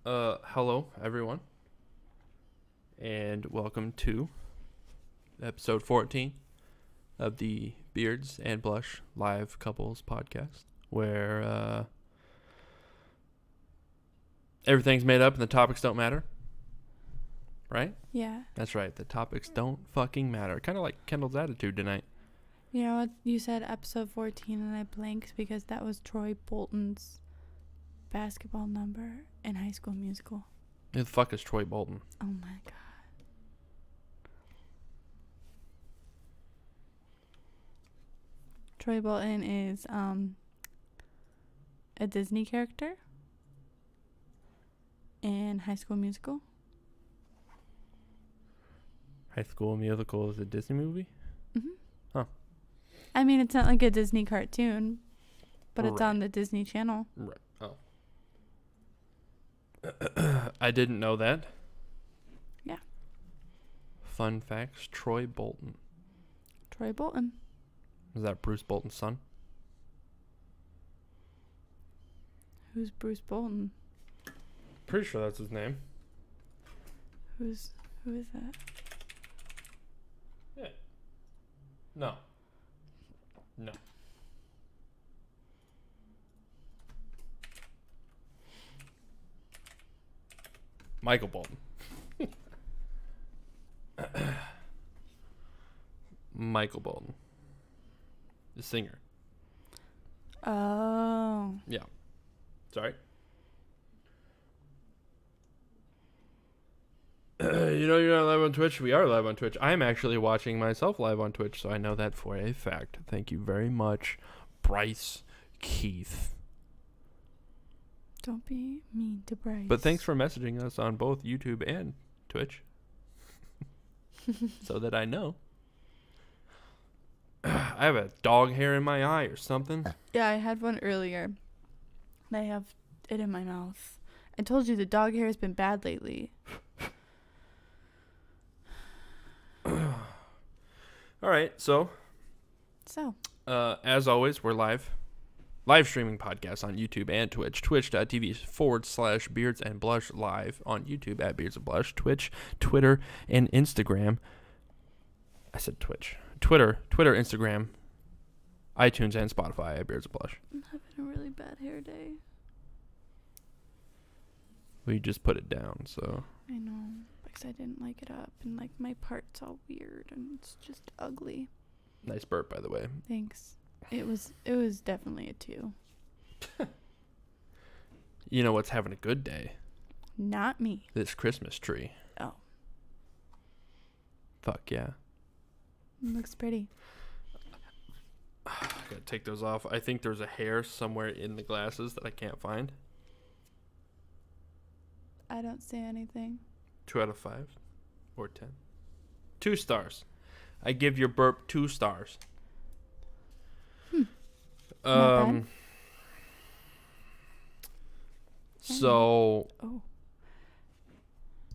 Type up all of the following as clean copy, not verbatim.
Hello, everyone, and welcome to episode 14 of the Beards and Blush Live Couples podcast, where everything's made up and the topics don't matter. Right? Yeah. That's right. The topics don't fucking matter. Kind of like Kendall's attitude tonight. You know what? You said episode 14 and I blanked because that was Troy Bolton's basketball number in High School Musical. Who the fuck is Troy Bolton? Oh my god. Troy Bolton is a Disney character in High School Musical. High School Musical is a Disney movie? Mm-hmm. Huh. I mean, it's not like a Disney cartoon, but it's Right. on the Disney Channel. Right. Oh. I didn't know that. Yeah. Fun facts, Troy Bolton. Troy Bolton. Is that Bruce Bolton's son? Who's Bruce Bolton? Pretty sure that's his name. Who is that? Yeah. No. No. Michael Bolton. Michael Bolton. The singer. Oh. Yeah. Sorry. You know you're not live on Twitch? We are live on Twitch. I'm actually watching myself live on Twitch, so I know that for a fact. Thank you very much, Bryce Keith. Don't be mean to Bryce. But thanks for messaging us on both YouTube and Twitch. So that I know. I have a dog hair in my eye or something. Yeah, I had one earlier. And I have it in my mouth. I told you the dog hair has been bad lately. All right, so as always, we're live streaming podcasts on YouTube and Twitch. Twitch.tv/Beards and Blush live on YouTube at Beards and Blush, Twitch, Twitter, and Instagram. I said Twitch. Twitter, Instagram, iTunes, and Spotify at Beards and Blush. I'm having a really bad hair day. We just put it down, so. I know, because I didn't like it up, and like my part's all weird, and it's just ugly. Nice burp, by the way. Thanks. It was definitely a 2. You know what's having a good day? Not me. This Christmas tree. Oh. Fuck yeah. It looks pretty. I gotta take those off. I think there's a hair somewhere in the glasses that I can't find. I don't see anything. 2 out of 5 or 10. 2 stars. I give your burp 2 stars. Not bad. So Oh.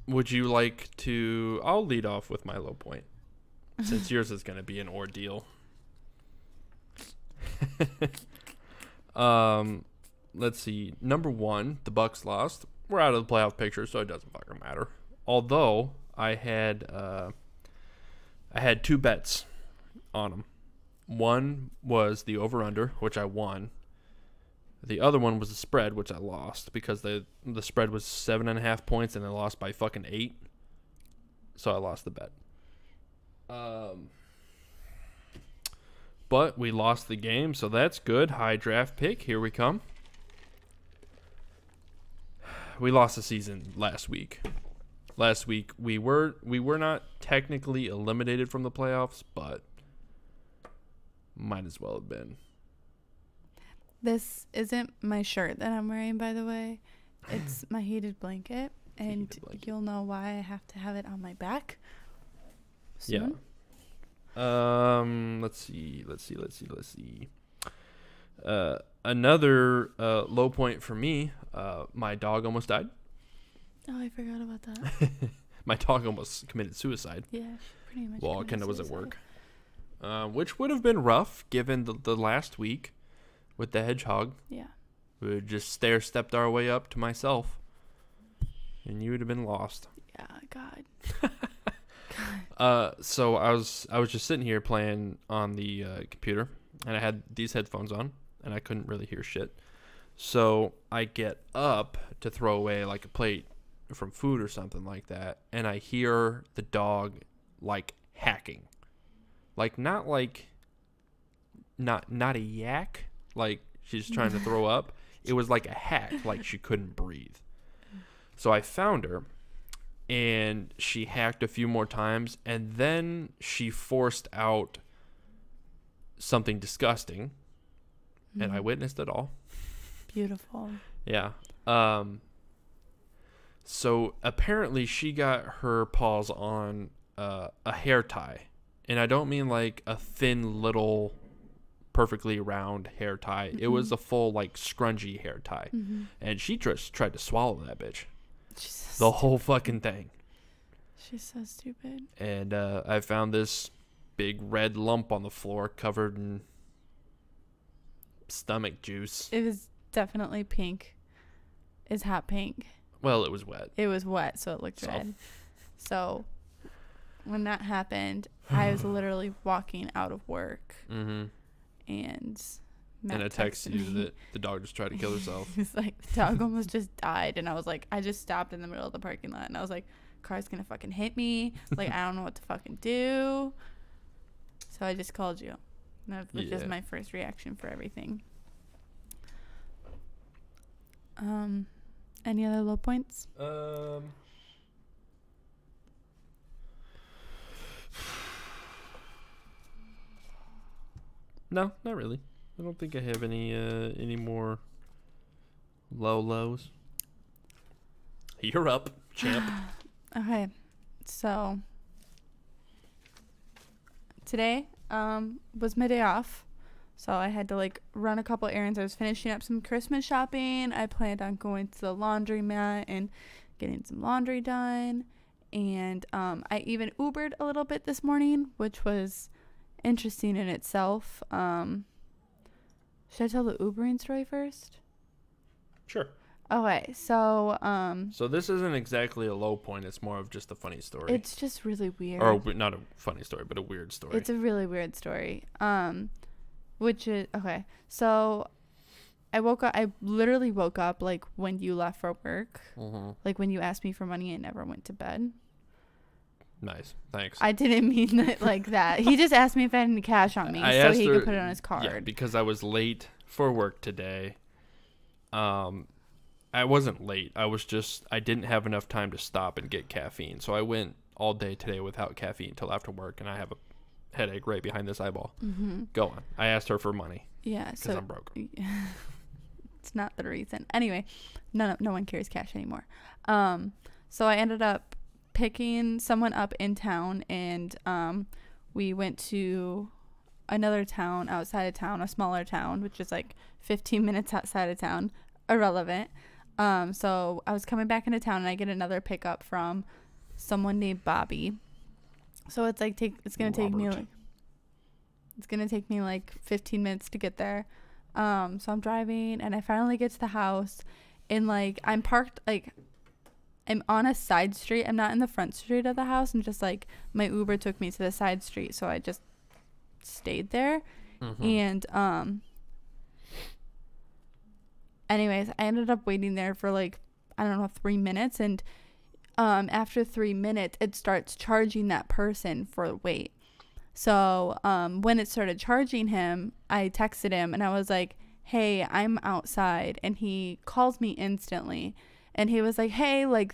would you like to, I'll lead off with my low point since yours is going to be an ordeal. Let's see. Number 1, the Bucks lost. We're out of the playoff picture, so it doesn't fucking matter. Although I had 2 bets on them. One was the over-under, which I won. The other one was the spread, which I lost because the spread was 7.5 points and they lost by fucking 8. So I lost the bet. But we lost the game, so that's good. High draft pick. Here we come. We lost the season last week. Last week we were not technically eliminated from the playoffs, but might as well have been. This isn't my shirt that I'm wearing, by the way. It's my heated blanket, and you'll know why I have to have it on my back soon. Yeah. Let's see. Another low point for me. My dog almost died. Oh, I forgot about that. My dog almost committed suicide. Yeah, pretty much. Well, Kendall was at work. Which would have been rough given the last week with the hedgehog. Yeah. We just stair-stepped our way up to myself. And you would have been lost. Yeah, God. So I was just sitting here playing on the computer, and I had these headphones on, and I couldn't really hear shit. So I get up to throw away like a plate from food or something like that, and I hear the dog like hacking, like not a yak, like she's trying to throw up. It was like a hack, like she couldn't breathe. So I found her. And she hacked a few more times, and then she forced out something disgusting, and I witnessed it all. Beautiful. Yeah. So apparently she got her paws on a hair tie, and I don't mean like a thin little perfectly round hair tie. It was a full like scrungy hair tie, and she just tried to swallow that bitch. The whole fucking thing. She's so stupid. And I found this big red lump on the floor covered in stomach juice. It was definitely pink. It's hot pink. Well, it was wet. It was wet, so it looked red. So when that happened, I was literally walking out of work. And Matt I texted you that the dog just tried to kill herself. He's like, the dog almost just died. And I was like, I just stopped in the middle of the parking lot. And I was like, car's going to fucking hit me. Like, I don't know what to fucking do. So I just called you. That was just my first reaction for everything. Any other low points? No, not really. I don't think I have any more low lows. You're up, champ. Okay, so today was my day off, so I had to like run a couple errands. I was finishing up some Christmas shopping. I planned on going to the laundromat and getting some laundry done, and I even Ubered a little bit this morning, which was interesting in itself. Should I tell the Ubering story first? Sure. Okay, so So this isn't exactly a low point. It's more of just a funny story. It's just really weird. Or not a funny story, but a weird story. It's a really weird story. Which is okay. So I woke up. I literally woke up like when you left for work. Like when you asked me for money, I never went to bed. Nice. Thanks. I didn't mean it like that. He just asked me if I had any cash on me so he could put it on his card. Yeah, because I was late for work today. I wasn't late. I didn't have enough time to stop and get caffeine. So I went all day today without caffeine until after work, and I have a headache right behind this eyeball. Go on. I asked her for money. Yeah. Because I'm broke. It's not the reason. Anyway, no one carries cash anymore. So I ended up picking someone up in town, and we went to another town outside of town, a smaller town, which is like 15 minutes outside of town. Irrelevant. So I was coming back into town, and I get another pickup from someone named Bobby. So it's like it's gonna take me like 15 minutes to get there. So I'm driving, and I finally get to the house, and like I'm parked like I'm on a side street. I'm not in the front street of the house, and just like my Uber took me to the side street, so I just stayed there. And anyways, I ended up waiting there for like, I don't know, 3 minutes. And after 3 minutes, it starts charging that person for the wait. So when it started charging him, I texted him and I was like, hey, I'm outside. And he calls me instantly. And he was like, hey, like,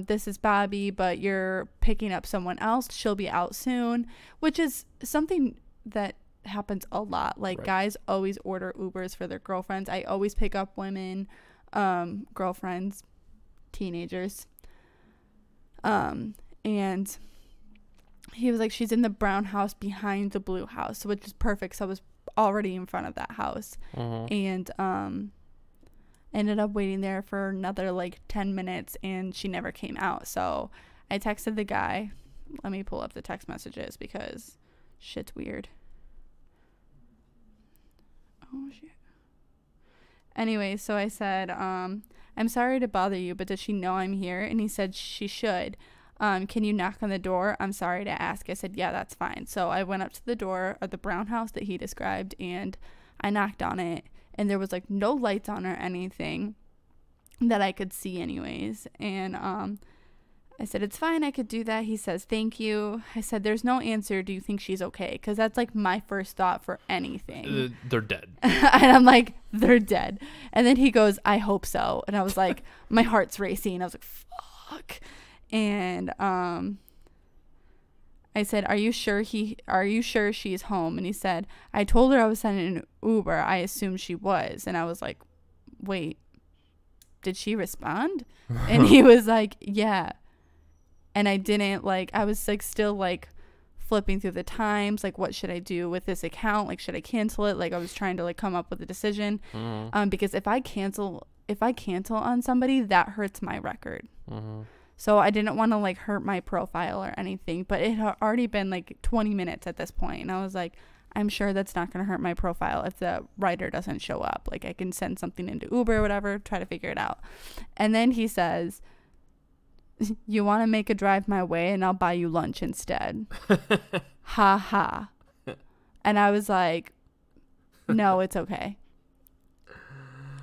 this is Bobby, but you're picking up someone else. She'll be out soon, which is something that happens a lot. Like, right. Guys always order Ubers for their girlfriends. I always pick up women, girlfriends, teenagers. And he was like, she's in the brown house behind the blue house, which is perfect. So I was already in front of that house. And ended up waiting there for another like 10 minutes, and she never came out. So I texted the guy. Let me pull up the text messages because shit's weird. Oh shit. Anyway, so I said, I'm sorry to bother you, but does she know I'm here? And he said she should. Can you knock on the door? I'm sorry to ask. I said, yeah, that's fine. So I went up to the door of the brown house that he described, and I knocked on it, and there was like no lights on or anything that I could see anyways. And I said, it's fine, I could do that. He says, thank you. I said, there's no answer. Do you think she's okay? Because that's like my first thought for anything. They're dead. And I'm like, they're dead. And then he goes, I hope so. And I was like, my heart's racing. I was like, fuck. And I said, are you sure she's home? And he said, I told her I was sending an Uber. I assumed she was. And I was like, wait, did she respond? And he was like, yeah. And I didn't, like, I was like still like flipping through the times, like, what should I do with this account? Like, should I cancel it? Like, I was trying to like come up with a decision. Because if I cancel on somebody, that hurts my record. So I didn't want to like hurt my profile or anything, but it had already been like 20 minutes at this point, and I was like, I'm sure that's not going to hurt my profile if the rider doesn't show up. Like, I can send something into Uber or whatever, try to figure it out. And then he says, you want to make a drive my way and I'll buy you lunch instead. Ha ha. And I was like, no, it's okay.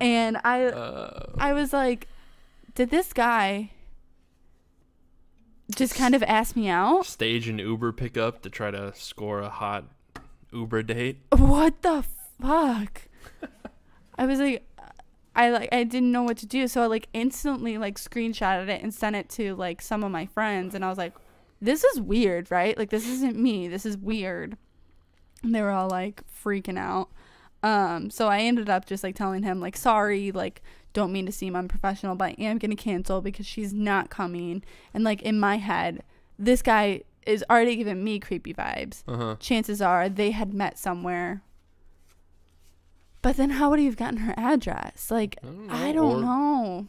And I was like, did this guy just kind of ask me out? Stage an Uber pickup to try to score a hot Uber date? What the fuck? I was like, I didn't know what to do, so I like instantly like screenshotted it and sent it to like some of my friends, and I was like, this is weird, right? Like, this isn't me, this is weird. And they were all like freaking out. So I ended up just like telling him like, sorry, like, don't mean to seem unprofessional, but I am gonna cancel because she's not coming. And like, in my head, this guy is already giving me creepy vibes. Chances are they had met somewhere. But then how would he have gotten her address? Like, I don't know.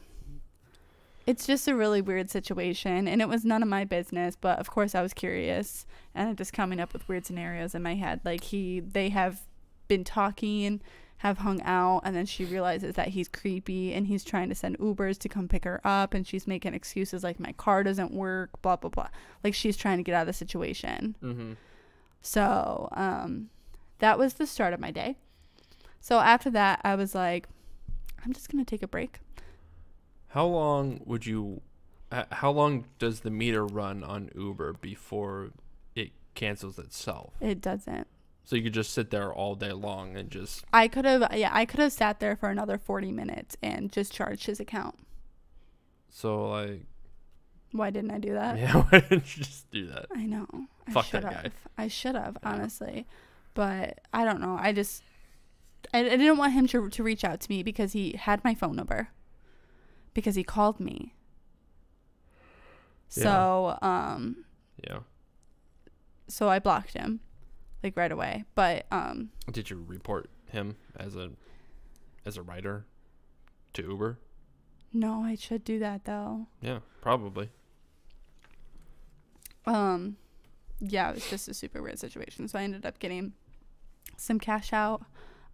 It's just a really weird situation, and it was none of my business, but of course I was curious, and I'm just coming up with weird scenarios in my head. Like, they have been talking, have hung out, and then she realizes that he's creepy, and he's trying to send Ubers to come pick her up, and she's making excuses like, my car doesn't work, blah, blah, blah. Like, she's trying to get out of the situation. So, that was the start of my day. So after that, I was like, I'm just going to take a break. How long does the meter run on Uber before it cancels itself? It doesn't. So you could just sit there all day long and just... I could have sat there for another 40 minutes and just charged his account. So, like... Why didn't I do that? Yeah, why didn't you just do that? I know. Fuck that guy. I should have, honestly. But I don't know. I didn't want him to reach out to me because he had my phone number. Because he called me. Yeah. So, yeah. So I blocked him, like, right away. But, Did you report him as a writer to Uber? No, I should do that, though. Yeah, probably. Yeah, it was just a super weird situation. So I ended up getting some cash out.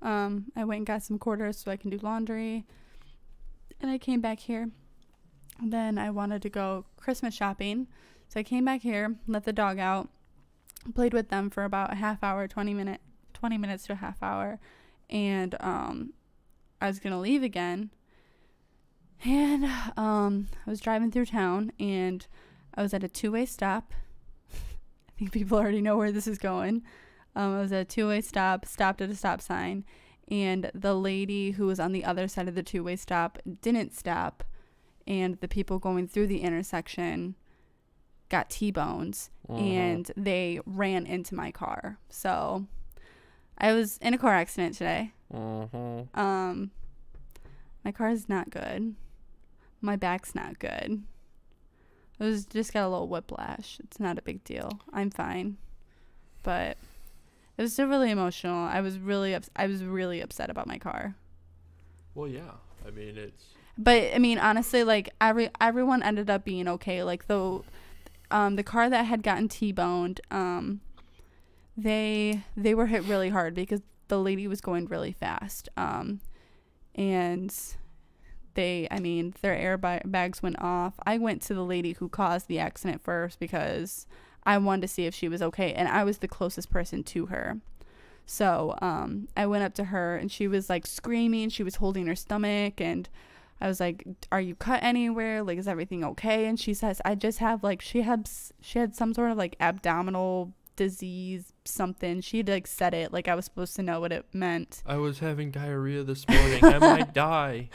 I went and got some quarters so I can do laundry. And I came back here. And then I wanted to go Christmas shopping. So I came back here, let the dog out, played with them for about a half hour, 20 minutes to a half hour. And I was going to leave again. And I was driving through town, and I was at a two-way stop. I think people already know where this is going. I was at a two-way stop, stopped at a stop sign, and the lady who was on the other side of the two-way stop didn't stop, and the people going through the intersection got T-bones, and they ran into my car. So I was in a car accident today. My car is not good. My back's not good. I just got a little whiplash. It's not a big deal. I'm fine. But it was still really emotional. I was really upset about my car. Well, yeah. I mean, it's... But, I mean, honestly, like, everyone ended up being okay. Like, the car that had gotten T-boned, they were hit really hard because the lady was going really fast. and their airbags went off. I went to the lady who caused the accident first because I wanted to see if she was okay, and I was the closest person to her. So I went up to her, and she was like screaming. She was holding her stomach, and I was like, "Are you cut anywhere? Like, is everything okay?" And she says, "I just have like she had some sort of like abdominal disease, something." She'd like said it like I was supposed to know what it meant. I was having diarrhea this morning. I might die.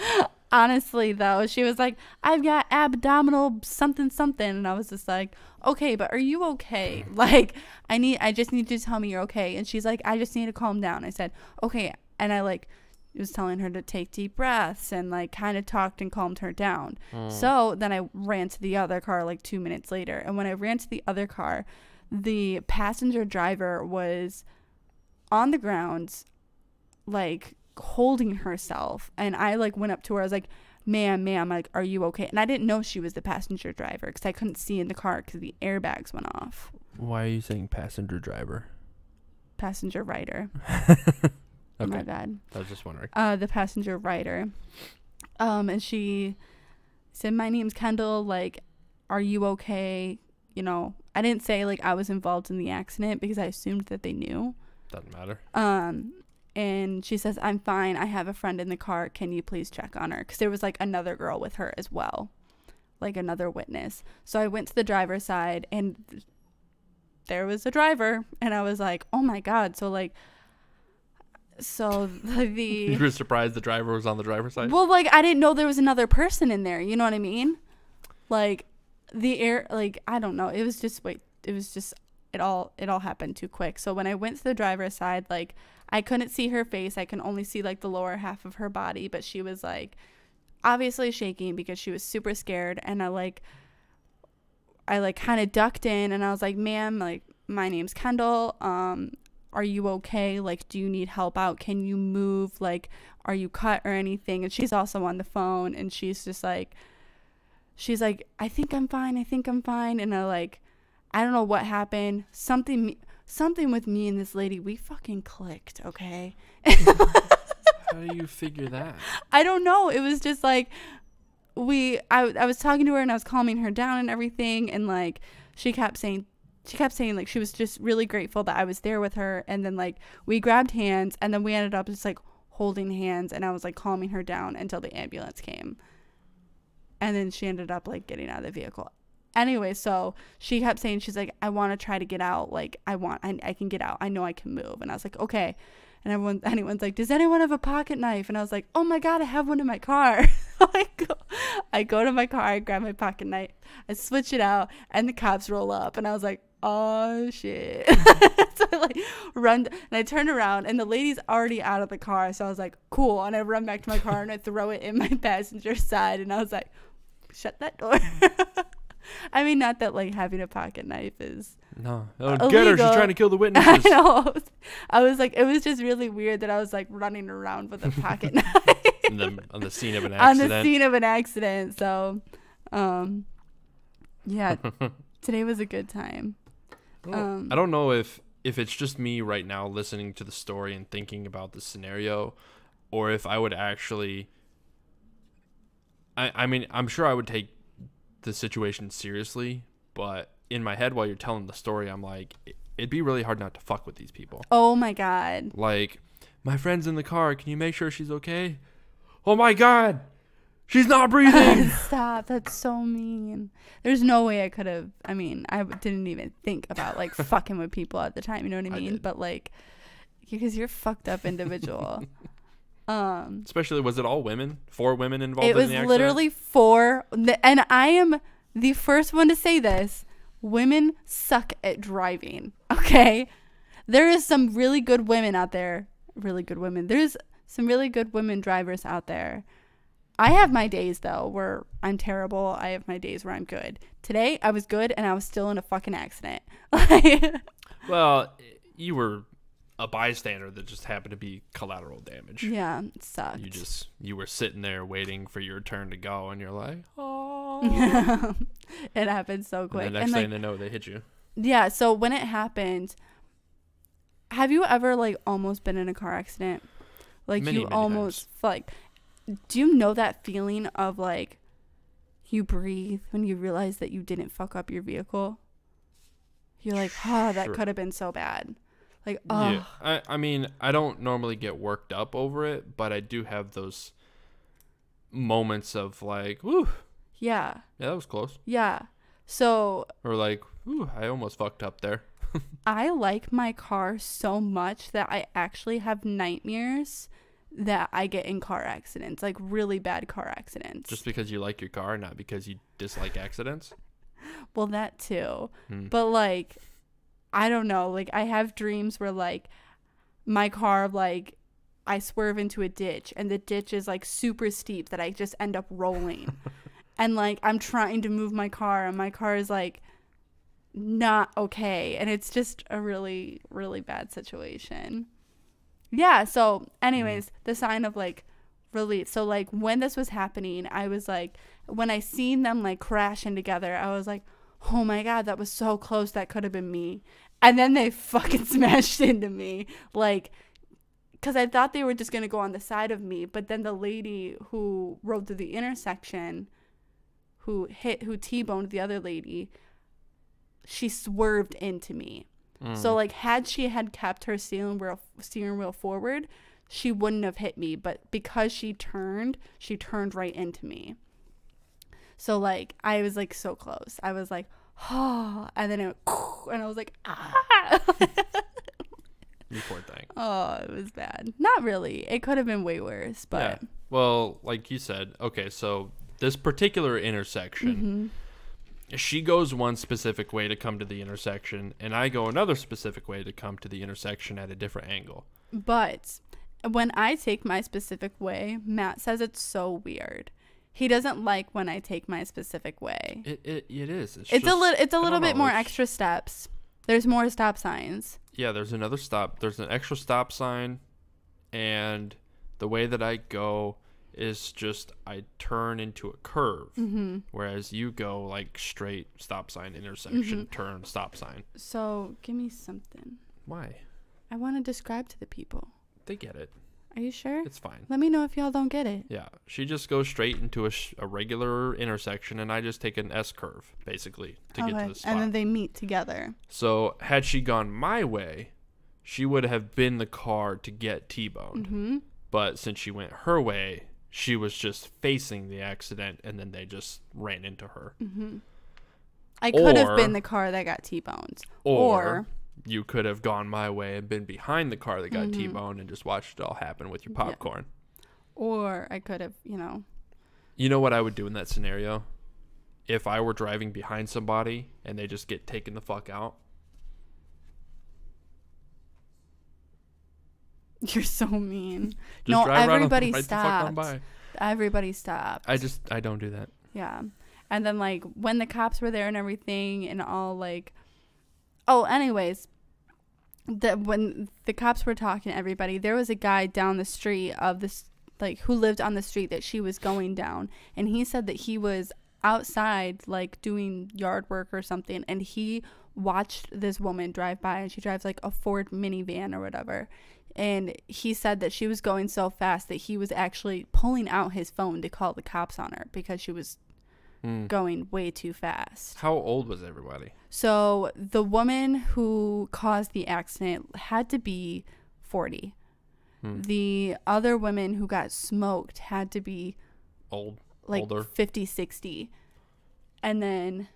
Honestly, though, she was like, "I've got abdominal something something," and I was just like, "Okay, but are you okay? Like, I just need you to tell me you're okay." And she's like, "I just need to calm down." I said, "Okay," and I like was telling her to take deep breaths and like kind of talked and calmed her down. So then I ran to the other car like 2 minutes later, and when I ran to the other car, the passenger driver was on the ground, like holding herself, and I like went up to her. I was like, ma'am, like, are you okay? And I didn't know she was the passenger driver because I couldn't see in the car because the airbags went off. Why are you saying passenger driver? Passenger rider. Okay. My bad. I was just wondering. The passenger rider. And she said, "My name's Kendall, like, are you okay?" You know, I didn't say like I was involved in the accident because I assumed that they knew. Doesn't matter. And she says, "I'm fine. I have a friend in the car. Can you please check on her?" Because there was like another girl with her as well, like another witness. So I went to the driver's side, and there was a driver, and I was like, "Oh my God!" So like, you were surprised the driver was on the driver's side? Well, like I didn't know there was another person in there. You know what I mean? Like I don't know. It was just it all happened too quick. So when I went to the driver's side, like I couldn't see her face. I can only see like the lower half of her body, but she was like obviously shaking because she was super scared. And I kind of ducked in, and I was like, "Ma'am, like my name's Kendall. Are you okay? Like, do you need help out? Can you move? Like, are you cut or anything?" And she's also on the phone, and she's like, "I think I'm fine. And I don't know what happened. Something with me and this lady, we fucking clicked, okay? How do you figure that? I don't know. It was just like I was talking to her, and I was calming her down and everything, and like she kept saying like she was just really grateful that I was there with her, and then like we grabbed hands, and then we ended up just like holding hands, and I was like calming her down until the ambulance came. And then she ended up like getting out of the vehicle. Anyway, so she kept saying, she's like, "I want to try to get out. Like I can get out. I know I can move." And I was like, "Okay." And anyone's like, "Does anyone have a pocket knife?" And I was like, "Oh my God, I have one in my car." I go to my car, I grab my pocket knife, I switch it out, and the cops roll up, and I was like, "Oh shit." So I like run, and I turn around, and the lady's already out of the car. So I was like, "Cool." And I run back to my car, and I throw it in my passenger side, and I was like, "Shut that door." I mean, not that like having a pocket knife is no. Oh, get her! She's trying to kill the witnesses. I know. I was like, it was just really weird that I was like running around with a pocket knife on the scene of an accident. On the scene of an accident. So, yeah, today was a good time. I don't know if it's just me right now listening to the story and thinking about the scenario, or if I would actually. I mean, I'm sure I would take the situation seriously, but in my head while you're telling the story, I'm like, it'd be really hard not to fuck with these people. Oh my God. Like, "My friend's in the car. Can you make sure she's okay?" Oh my God, she's not breathing. Stop. That's so mean. There's no way I could have. I mean, I didn't even think about like fucking with people at the time. You know what I mean? But like, because you're a fucked up individual. Especially, was it all women? 4 women involved in the accident? It was literally 4. And I am the first one to say this. Women suck at driving. Okay? There is some really good women out there. Really good women. There's some really good women drivers out there. I have my days, though, where I'm terrible. I have my days where I'm good. Today, I was good, and I was still in a fucking accident. Well, you were a bystander that just happened to be collateral damage. Yeah, it sucked. You were sitting there waiting for your turn to go, and you're like, "Oh." It happened so quick. And the next thing they know, they hit you. Yeah, so when it happened, have you ever like almost been in a car accident? Like many almost times. Like do you know that feeling of like you breathe when you realize that you didn't fuck up your vehicle? You're like, oh, that Sure. could have been so bad. Like, oh. Yeah. I mean, I don't normally get worked up over it, but I do have those moments of like, whew. Yeah. Yeah, that was close. Yeah. So Or like, whew, I almost fucked up there. I like my car so much that I actually have nightmares that I get in car accidents, like really bad car accidents. Just because you like your car, not because you dislike accidents? Well, that too. But like, I don't know. Like, I have dreams where like my car, like, I swerve into a ditch and the ditch is like super steep that I just end up rolling. And like, I'm trying to move my car and my car is like not okay. And it's just a really, really bad situation. Yeah. So anyways, the sign of like relief. So like when this was happening, I was like, when I seen them like crashing together, I was like, oh my God, that was so close. That could have been me. And then they fucking smashed into me. Like, because I thought they were just going to go on the side of me. But then the lady who rode through the intersection, who T-boned the other lady, she swerved into me. So like had she had kept her steering wheel forward, she wouldn't have hit me. But because she turned right into me. So like I was like so close. I was like, oh, and then and I was like, ah. You poor thing. Oh, it was bad. Not really. It could have been way worse, but yeah. Well, like you said, okay, so this particular intersection, she goes one specific way to come to the intersection, and I go another specific way to come to the intersection at a different angle. But when I take my specific way, Matt says it's so weird. He doesn't like when I take my specific way. It is. It's a little bit more extra steps. There's more stop signs. Yeah, there's another stop. There's an extra stop sign, and the way that I go is just I turn into a curve, whereas you go like straight stop sign, intersection, turn, stop sign. So give me something. Why? I want to describe to the people. They get it. Are you sure? It's fine. Let me know if y'all don't get it. Yeah. She just goes straight into a regular intersection, and I just take an S curve, basically, to get to the spot. And then they meet together. So had she gone my way, she would have been the car to get T-boned. But since she went her way, she was just facing the accident, and then they just ran into her. I could have been the car that got T-boned. Or you could have gone my way and been behind the car that got T-boned and just watched it all happen with your popcorn. Yeah. Or I could have, You know what I would do in that scenario? If I were driving behind somebody and they just get taken the fuck out. You're so mean. Just no, drive everybody right stopped. the fuck on by. Everybody stopped. I don't do that. Yeah. And then like when the cops were there and everything and all like, oh, anyways, when the cops were talking to everybody, there was a guy down the street of this, like, who lived on the street that she was going down. And he said that he was outside, like, doing yard work or something. And he watched this woman drive by, and she drives, like, a Ford minivan or whatever. And he said that she was going so fast that he was actually pulling out his phone to call the cops on her because she was going way too fast. How old was everybody? So the woman who caused the accident had to be 40. The other women who got smoked had to be older, 50, 60. And then,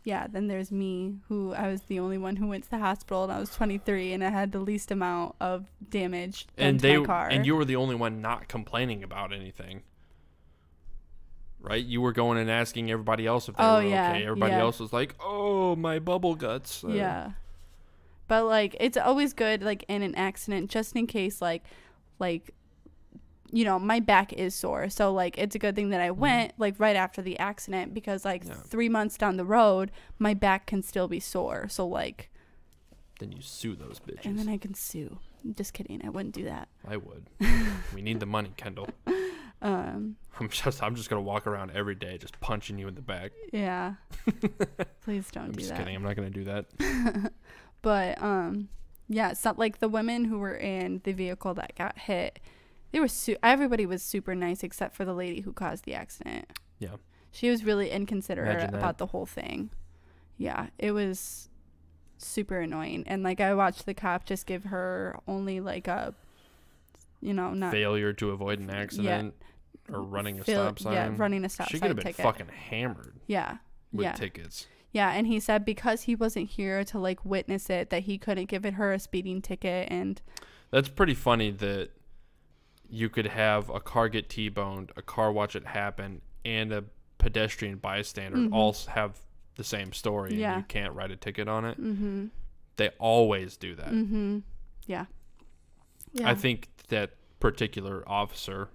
then there's me, who I was the only one who went to the hospital, and I was 23, and I had the least amount of damage to my car. And you were the only one not complaining about anything. Right? You were going and asking everybody else if they were okay. Everybody else was like, oh, my bubble guts. Yeah. But, like, it's always good, like, in an accident, just in case, like, my back is sore. So, like, it's a good thing that I went, like, right after the accident because, like, 3 months down the road, my back can still be sore. So, like. Then you sue those bitches. And then I can sue. I'm just kidding. I wouldn't do that. I would. We need the money, Kendall. I'm just gonna walk around every day just punching you in the back. Yeah. Please don't do that. I'm just kidding. I'm not gonna do that. But so like the women who were in the vehicle that got hit, They were everybody was super nice except for the lady who caused the accident. Yeah. She was really inconsiderate Imagine that. about the whole thing. Yeah, it was super annoying. And like I watched the cop just give her only like a, not failure to avoid an accident or running a stop sign. Yeah, running a stop She sign could have been ticket. fucking hammered Yeah. with tickets. Yeah, and he said because he wasn't here to like witness it, that he couldn't give her a speeding ticket. And that's pretty funny that you could have a car get T-boned, a car watch it happen, and a pedestrian bystander all have the same story, and you can't write a ticket on it. Mm-hmm. They always do that. Mm-hmm. Yeah. I think that particular officer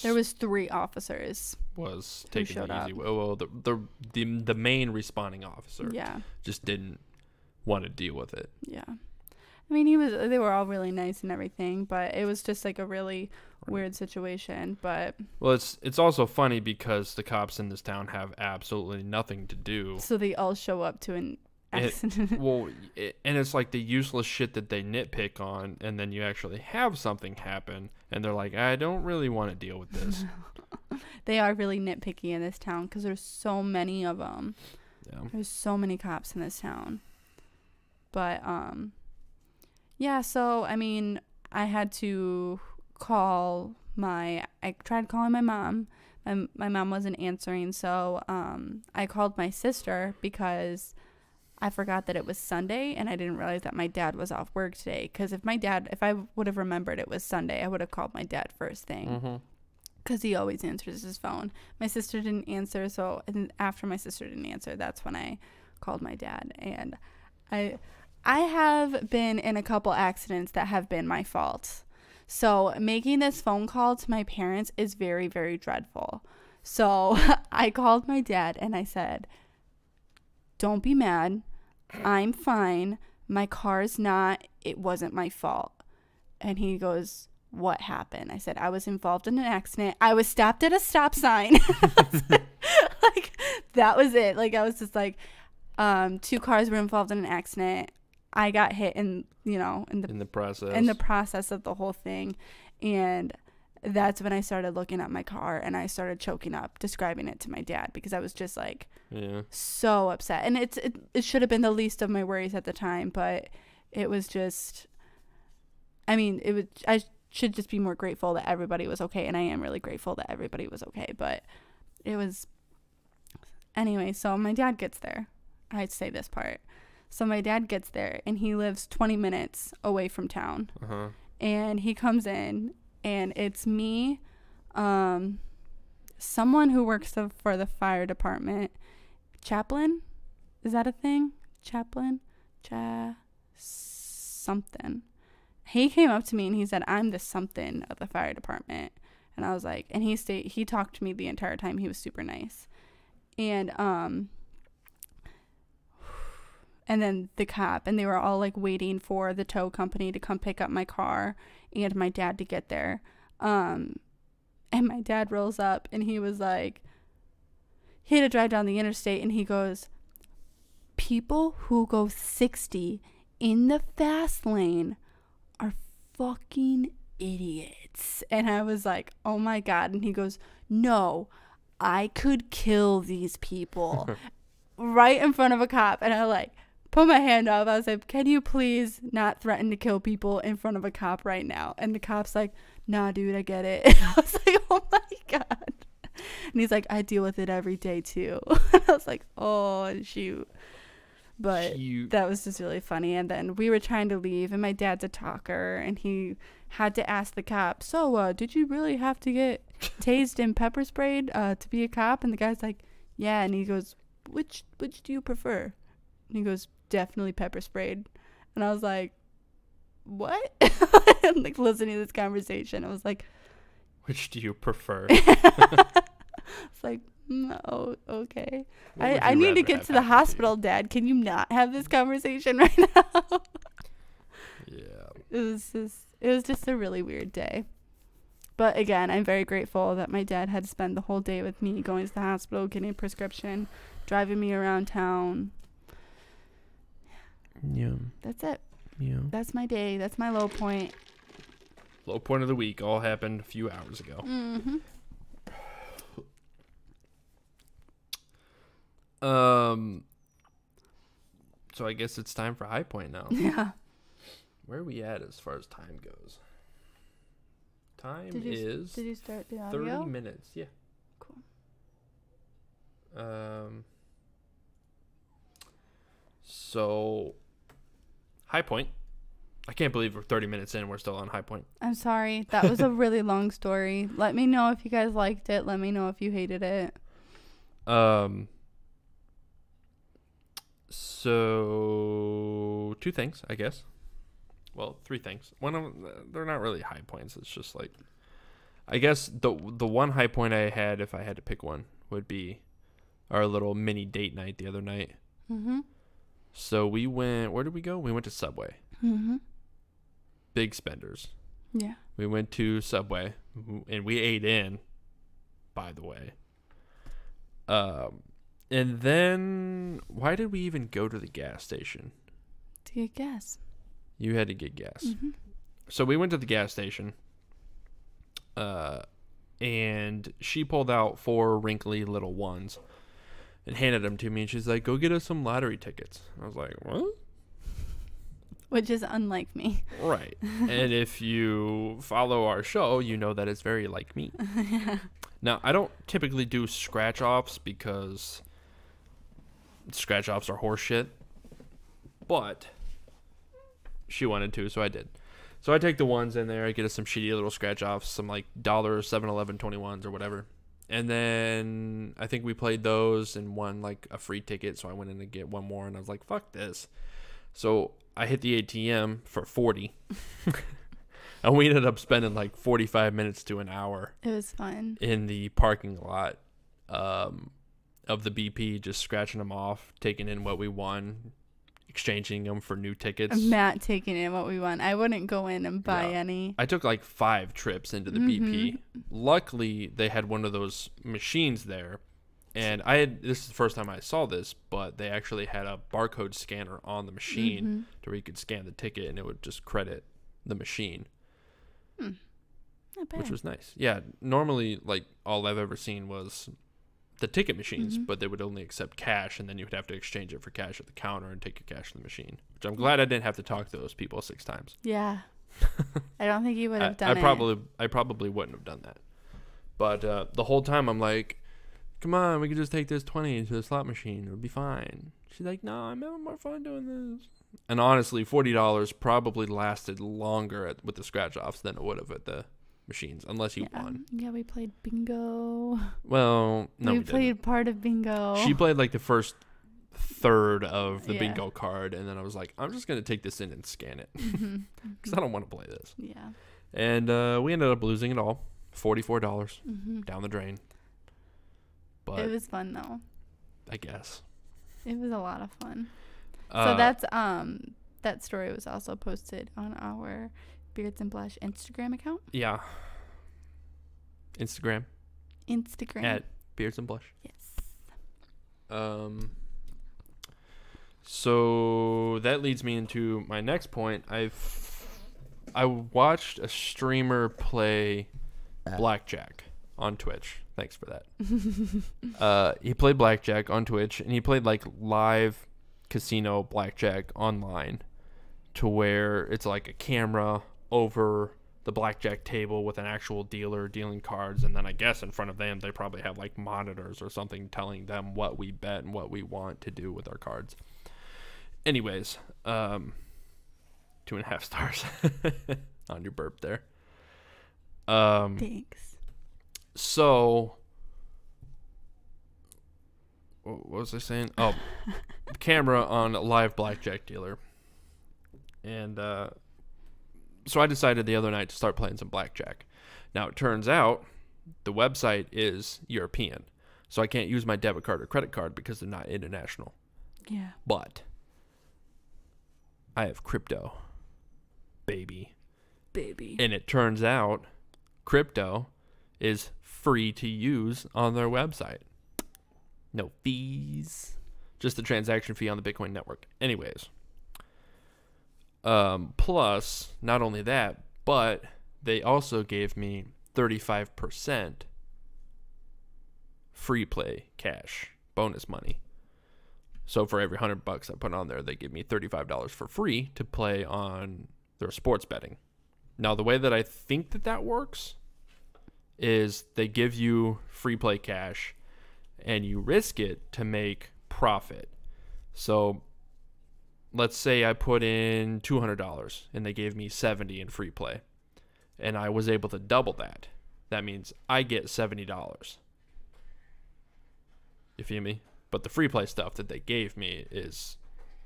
there was 3 officers was taking it easy. Well, the main responding officer just didn't want to deal with it. Yeah. I mean, they were all really nice and everything, but it was just like a really weird situation. But well, it's also funny because the cops in this town have absolutely nothing to do. So they all show up to an accident. And it's like the useless shit that they nitpick on, and then you actually have something happen, and they're like, I don't really want to deal with this. They are really nitpicky in this town because there's so many of them. Yeah. There's so many cops in this town. But yeah, so I mean, I had to I tried calling my mom. My mom wasn't answering, so I called my sister because I forgot that it was Sunday, and I didn't realize that my dad was off work today. Because if I would have remembered it was Sunday, I would have called my dad first thing. Because he always answers his phone. My sister didn't answer, and after my sister didn't answer, that's when I called my dad. And I have been in a couple accidents that have been my fault. So making this phone call to my parents is very, very dreadful. So I called my dad and I said, don't be mad. I'm fine. My car's not. It wasn't my fault. And he goes, what happened? I said, I was involved in an accident. I was stopped at a stop sign. Like, that was it. Like, I was just like, 2 cars were involved in an accident. I got hit in the process of the whole thing. And that's when I started looking at my car and I started choking up, describing it to my dad, because I was just like so upset. And it should have been the least of my worries at the time, but it was just, I should just be more grateful that everybody was okay. And I am really grateful that everybody was okay, but it was, anyway, so my dad gets there. I'd say this part. So my dad gets there and he lives 20 minutes away from town. And he comes in and it's me, someone who works for the fire department, chaplain. Is that a thing? Chaplain? Something. He came up to me and he said, I'm the something of the fire department. And I was like, and he talked to me the entire time. He was super nice. And then the cop, and they were all like waiting for the tow company to come pick up my car and my dad to get there. And my dad rolls up and he was like, he had to drive down the interstate and he goes, people who go 60 in the fast lane are fucking idiots. And I was like, oh my God. And he goes, no, I could kill these people right in front of a cop. And I like put my hand up. I was like, can you please not threaten to kill people in front of a cop right now? And the cop's like, nah, dude, I get it. And I was like, oh my God. And he's like, I deal with it every day too. And I was like, oh, shoot. But that was just really funny. And then we were trying to leave, and my dad's a talker, and he had to ask the cop, so did you really have to get tased and pepper sprayed to be a cop? And the guy's like, yeah. And he goes, which do you prefer? And he goes, definitely pepper sprayed. And I was like, what? I'm like listening to this conversation. I was like, which do you prefer? It's like, no, okay. I need to get to the hospital, Dad. Can you not have this conversation right now? Yeah. It was just a really weird day. But again, I'm very grateful that my dad had to spend the whole day with me, going to the hospital, getting a prescription, driving me around town. Yeah. That's it. Yeah. That's my day. That's my low point. Low point of the week all happened a few hours ago. Mm-hmm. So I guess it's time for high point now. Yeah. Where are we at as far as time goes? Time Did you start the audio? 30 minutes. Yeah. Cool. So high point. I can't believe we're 30 minutes in. We're still on high point. I'm sorry. That was a really long story. Let me know if you guys liked it. Let me know if you hated it. So 2 things, I guess. Well, 3 things. One of them, they're not really high points. It's just like, I guess the one high point I had, if I had to pick one, would be our little mini date night the other night. Mm-hmm. So we went, where did we go? We went to Subway. Mm-hmm. Big spenders. Yeah. We went to Subway, and we ate in, by the way. And then, why did we even go to the gas station? To get gas. You had to get gas. Mm-hmm. So we went to the gas station, and she pulled out 4 wrinkly little ones and handed them to me, and she's like, go get us some lottery tickets. I was like, what? Which is unlike me. Right. And if you follow our show, you know that it's very like me. Yeah. Now, I don't typically do scratch-offs because scratch-offs are horse shit, but she wanted to, so I did. So I take the ones in there, I get us some shitty little scratch-offs, some like $1 7-Eleven 21s or whatever. And then I think we played those and won like a free ticket, so I went in to get one more, and I was like, fuck this. So I hit the ATM for 40. And we ended up spending like 45 minutes to an hour. It was fun. In the parking lot of the BP, just scratching them off, taking in what we won, exchanging them for new tickets. Matt taking in what we won. I wouldn't go in and buy any. I took like 5 trips into the BP. Luckily, they had one of those machines there. And this is the first time I saw this, but they actually had a barcode scanner on the machine to where you could scan the ticket and it would just credit the machine. Not bad. Which was nice. Yeah, normally, like, all I've ever seen was the ticket machines, but they would only accept cash, and then you would have to exchange it for cash at the counter and take your cash to the machine. Which I'm glad I didn't have to talk to those people 6 times. Yeah. I don't think you would have done I probably wouldn't have done that. But the whole time I'm like, come on, we could just take this 20 to the slot machine. It would be fine. She's like, no, I'm having more fun doing this. And honestly, $40 probably lasted longer with the scratch-offs than it would have at the machines, unless you won. Yeah, we played bingo. Well, no, we played didn't. part of bingo. She played like the first third of the bingo card, and then I was like, I'm just going to take this in and scan it because I don't want to play this. Yeah. And we ended up losing it all, $44 down the drain. But it was fun, though. I guess. It was a lot of fun. So that's that story was also posted on our Beards and Blush Instagram account. Yeah. Instagram. At Beards and Blush. Yes. So that leads me into my next point. I watched a streamer play blackjack on Twitch. Thanks for that. He played blackjack on Twitch, and he played like live casino blackjack online, to where it's like a camera over the blackjack table with an actual dealer dealing cards, and then I guess in front of them they probably have like monitors or something telling them what we bet and what we want to do with our cards. Anyways, 2.5 stars on your burp there. Thanks. So what was I saying? Oh, camera on a live blackjack dealer. And so I decided the other night to start playing some blackjack. Now, it turns out the website is European, so I can't use my debit card or credit card because they're not international. Yeah. But I have crypto, baby. And it turns out crypto is free to use on their website. No fees. Just the transaction fee on the Bitcoin network. Anyways. Plus, not only that, but they also gave me 35% free play cash bonus money. So for every $100 I put on there, they give me $35 for free to play on their sports betting. Now, the way that I think that works is they give you free play cash and you risk it to make profit. So let's say I put in $200 and they gave me $70 in free play, and I was able to double that. That means I get $70. You feel me? But the free play stuff that they gave me is...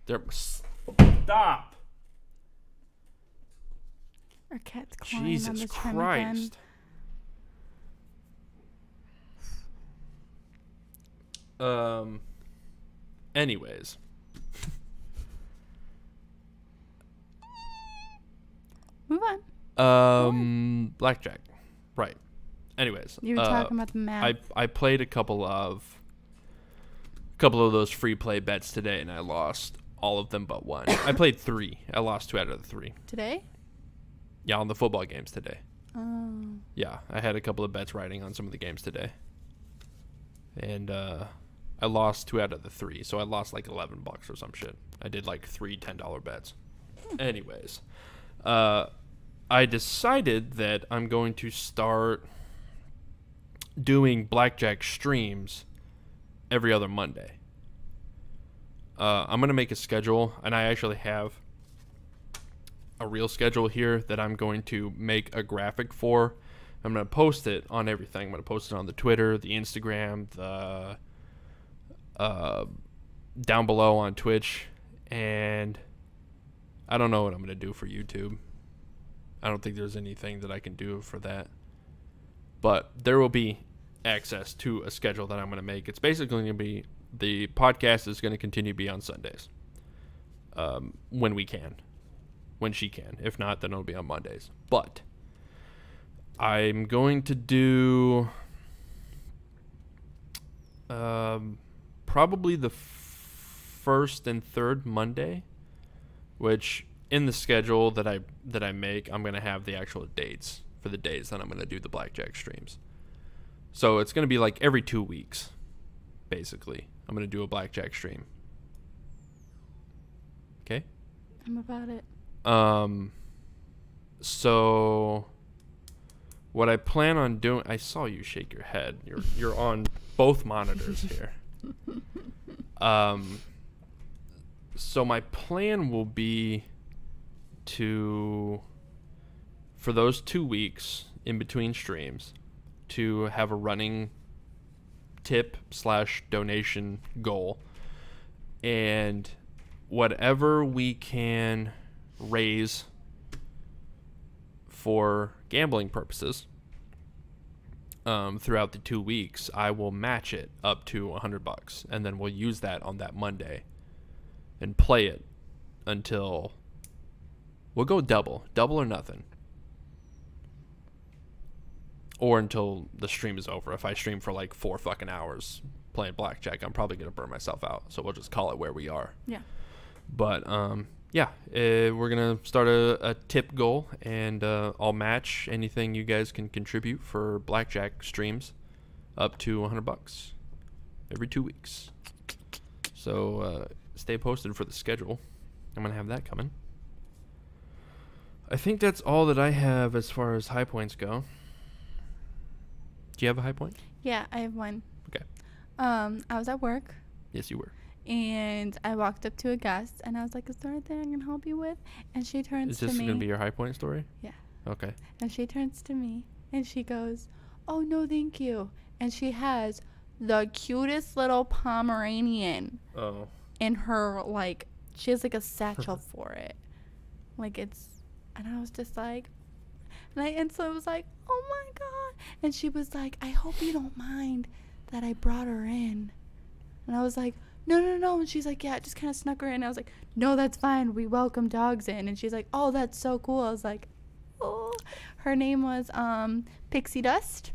Stop! Our cat's clawing on Jesus the trim Christ. again. Anyways. Move on. Blackjack. Right. Anyways. You were talking about the map. I played a couple of those free play bets today, and I lost all of them but one. I played 3. I lost 2 out of the 3. Today? Yeah, on the football games today. Oh. Yeah, I had a couple of bets riding on some of the games today. And I lost 2 out of the 3, so I lost like $11 or some shit. I did like 3 $10 bets. Anyways, I decided that I'm going to start doing blackjack streams every other Monday. I'm going to make a schedule, and I actually have a real schedule here that I'm going to make a graphic for. I'm going to post it on everything. I'm going to post it on the Twitter, the Instagram, the down below on Twitch, and I don't know what I'm going to do for YouTube. I don't think there's anything that I can do for that. But there will be access to a schedule that I'm going to make. It's basically going to be, the podcast is going to continue to be on Sundays. When we can. When she can. If not, then it'll be on Mondays. But I'm going to do probably the first and third Monday, which in the schedule that I make, I'm going to have the actual dates for the days that I'm going to do the blackjack streams. So it's going to be like every 2 weeks, basically. I'm going to do a blackjack stream. Okay? I'm about it. So what I plan on doing, I saw you shake your head. You're on both monitors here. So my plan will be to, for those 2 weeks in between streams, to have a running tip/donation goal, and whatever we can raise for gambling purposes throughout the 2 weeks, I will match it up to $100, and then we'll use that on that Monday and play it until we'll go double or nothing, or until the stream is over. If I stream for like 4 fucking hours playing blackjack, I'm probably gonna burn myself out, so we'll just call it where we are. Yeah. But yeah, we're gonna start a tip goal, and I'll match anything you guys can contribute for blackjack streams up to $100 every 2 weeks. So stay posted for the schedule. I'm gonna have that coming. I think that's all that I have as far as high points go. Do you have a high point? Yeah, I have one. Okay. I was at work. Yes, you were. And I walked up to a guest, and I was like, is there anything I can help you with? And she turns to me. Is this going to be your high point story? Yeah. Okay. And she turns to me, and she goes, oh, no, thank you. And she has the cutest little Pomeranian in her, like, she has, like, a satchel for it. Like, it's, and I was just like, and so it was like, oh, my God. And she was like, I hope you don't mind that I brought her in. And I was like, no. And she's like, yeah, I just kind of snuck her in. I was like, no, that's fine. We welcome dogs in. And she's like, oh, that's so cool. I was like, oh. Her name was Pixie Dust.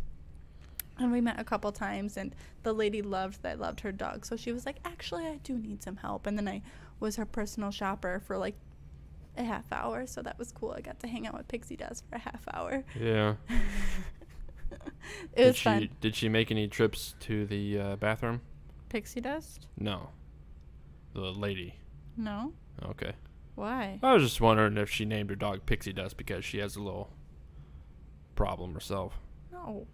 And we met a couple times, and the lady loved that I loved her dog. So she was like, actually, I do need some help. And then I was her personal shopper for like a half hour, so that was cool. I got to hang out with Pixie Dust for a half hour. Yeah. It was fun. Did she make any trips to the bathroom? Pixie Dust? No. The lady. No. Okay. Why? I was just wondering if she named her dog Pixie Dust because she has a little problem herself. No.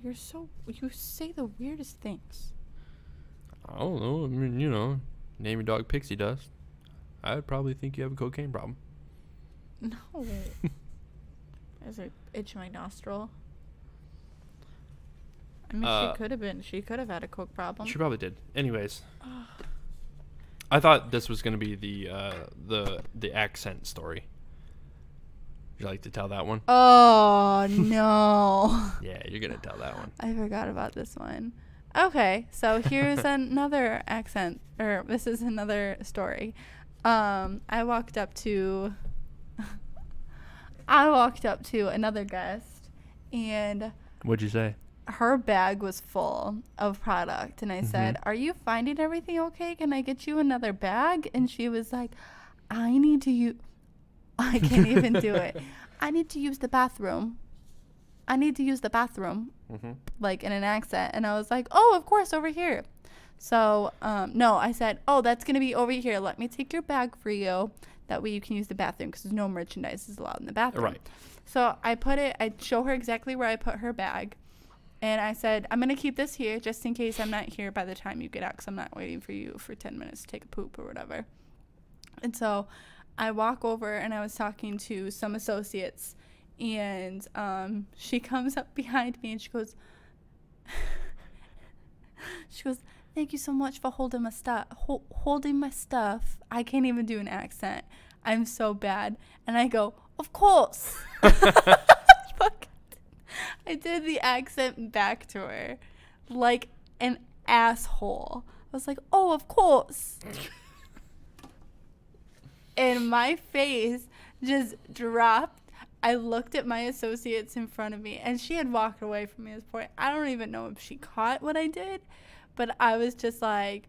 You say the weirdest things. I don't know. I mean, you know, name your dog Pixie Dust. I'd probably think you have a cocaine problem. No. As I itch my nostril. I mean, she could have had a coke problem. She probably did. Anyways. I thought this was going to be the accent story. Would you like to tell that one? Oh, no. Yeah, you're going to tell that one. I forgot about this one. Okay, so here's another accent, or this is another story. I walked up to another guest, and What'd you say? her bag was full of product, and I said, "Are you finding everything okay? Can I get you another bag?" And she was like, I can't even do it. I need to use the bathroom. Like in an accent. And I was like, oh, of course, over here. So, no, I said, oh, that's going to be over here. Let me take your bag for you. That way you can use the bathroom because no merchandise is allowed in the bathroom. Right. So I show her exactly where I put her bag. And I said, I'm going to keep this here just in case I'm not here by the time you get out because I'm not waiting for you for 10 minutes to take a poop or whatever. And so I walk over and I was talking to some associates, and she comes up behind me and she goes, thank you so much for holding my stuff. I can't even do an accent. I'm so bad. And I go, of course. I did the accent back to her like an asshole. I was like, oh, of course. And my face just dropped. I looked at my associates in front of me, and she had walked away from me at this point. I don't even know if she caught what I did, but I was just like,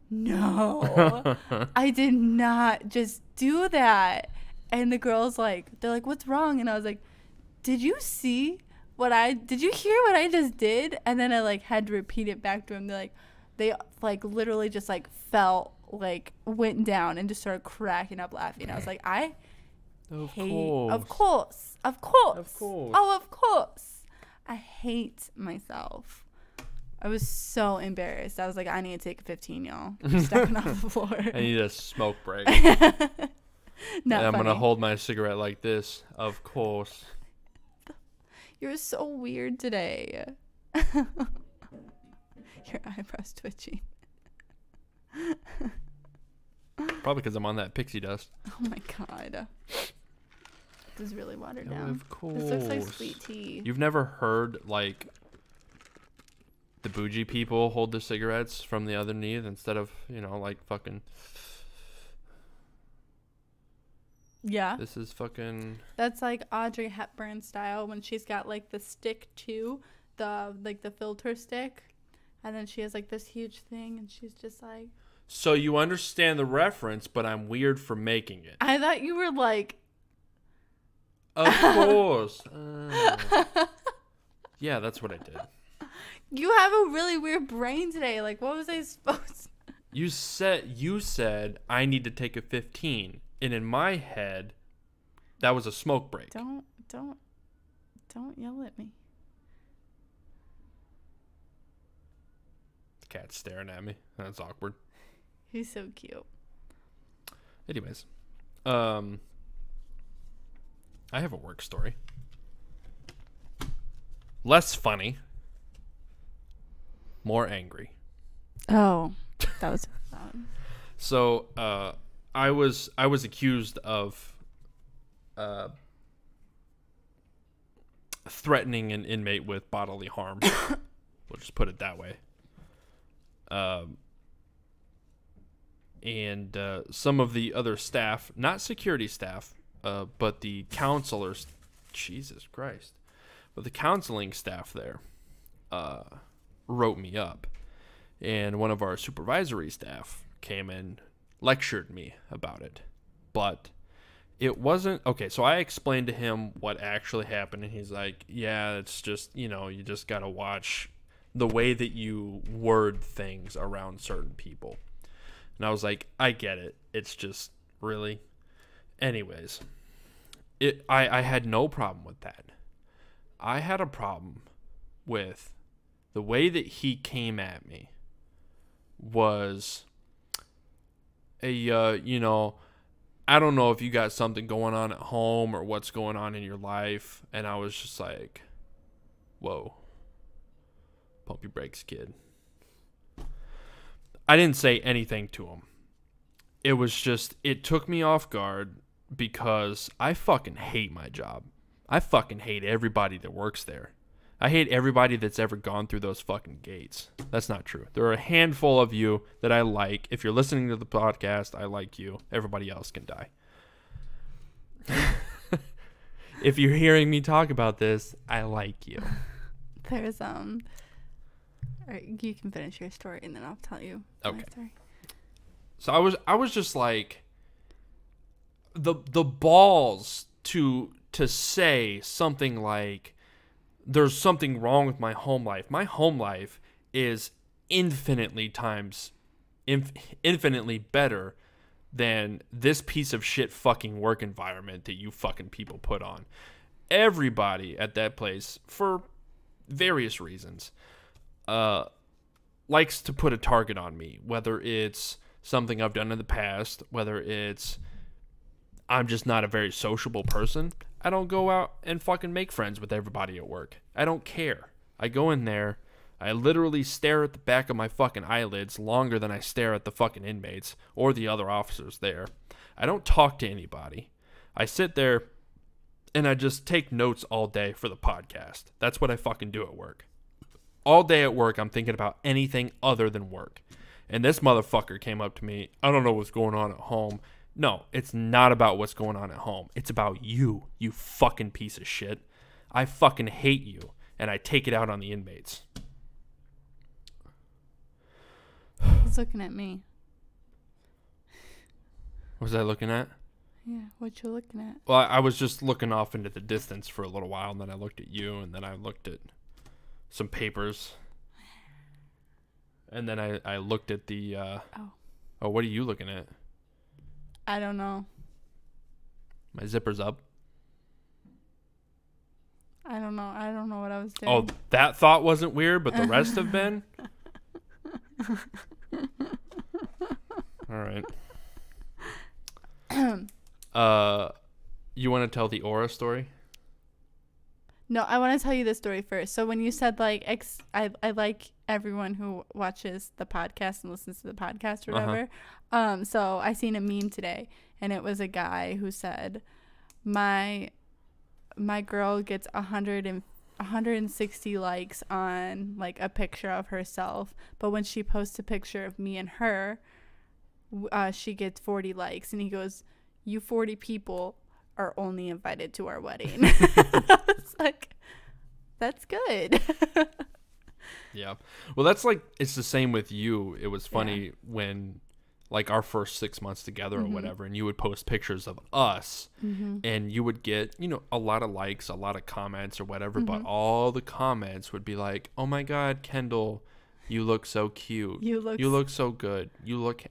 no, I did not just do that. And the girls they're like, what's wrong? And I was like, did you hear what I just did? And then I had to repeat it back to them. They literally just went down and just started cracking up laughing. I was like, of course. Oh, of course. I hate myself. I was so embarrassed. I was like, I need to take a 15, y'all. I'm stepping off the floor. I need a smoke break. Not I'm funny. gonna hold my cigarette like this. Of course. You're so weird today. Your eyebrows twitching. Probably because I'm on that pixie dust. Oh my god. This is really watered down. Of course. This looks like sweet tea. You've never heard the bougie people hold their cigarettes from the underneath instead of fucking. Yeah. This is fucking. That's like Audrey Hepburn style when she's got the stick too, the filter stick, and then she has this huge thing, and she's just like. So you understand the reference, but I'm weird for making it. I thought you were like. Of course. Yeah, that's what I did. You have a really weird brain today. What was I supposed? You said I need to take a 15. And in my head, that was a smoke break. Don't yell at me. The cat's staring at me. That's awkward. He's so cute. Anyways, I have a work story. Less funny. More angry. Oh, that was fun. So, I was accused of threatening an inmate with bodily harm. We'll just put it that way. And some of the other staff, not security staff, but the counselors, Jesus Christ, but the counseling staff there wrote me up. And one of our supervisory staff came in, lectured me about it. But it wasn't okay. So I explained to him what actually happened, and he's like, "Yeah, it's just you just gotta watch the way that you word things around certain people." And I was like, "I get it. It's just really." Anyways, I had no problem with that. I had a problem with the way that he came at me was I don't know if you got something going on at home or what's going on in your life. And I was just like, whoa, pump your brakes, kid. I didn't say anything to him. It was just, it took me off guard because I fucking hate my job. I fucking hate everybody that works there. I hate everybody that's ever gone through those fucking gates. That's not true. There are a handful of you that I like. If you're listening to the podcast, I like you. Everybody else can die. If you're hearing me talk about this, I like you. There's all right, you can finish your story and then I'll tell you my story. So I was just like the balls to say something like there's something wrong with my home life. My home life is infinitely better than this piece of shit fucking work environment that you fucking people put on. Everybody at that place, for various reasons, likes to put a target on me, whether it's something I've done in the past, whether it's I'm just not a very sociable person. I don't go out and fucking make friends with everybody at work. I don't care. I go in there, I literally stare at the back of my fucking eyelids longer than I stare at the fucking inmates or the other officers there. I don't talk to anybody. I sit there and I just take notes all day for the podcast. That's what I fucking do at work. All day at work, I'm thinking about anything other than work. And this motherfucker came up to me, I don't know what's going on at home. No, it's not about what's going on at home. It's about you, you fucking piece of shit. I fucking hate you, and I take it out on the inmates. He's looking at me. What was I looking at? Yeah, what you looking at? Well, I was just looking off into the distance for a little while, and then I looked at you, and then I looked at some papers. And then I looked at the... Oh, what are you looking at? I don't know. My zipper's up. I don't know. I don't know what I was doing. Oh, that thought wasn't weird, but the rest have been? All right. You want to tell the Aura story? No, I want to tell you the story first. So when you said like I like everyone who watches the podcast and listens to the podcast or whatever. So I seen a meme today, and it was a guy who said, my girl gets 160 likes on like a picture of herself, but when she posts a picture of me and her, she gets 40 likes. And he goes, you 40 people are only invited to our wedding. It's like, that's good. Yeah. Well, that's like, it's the same with you. It was funny when like our first 6 months together or whatever, and you would post pictures of us and you would get, a lot of likes, a lot of comments or whatever, but all the comments would be like, oh my God, Kendall, you look so cute. You look so good.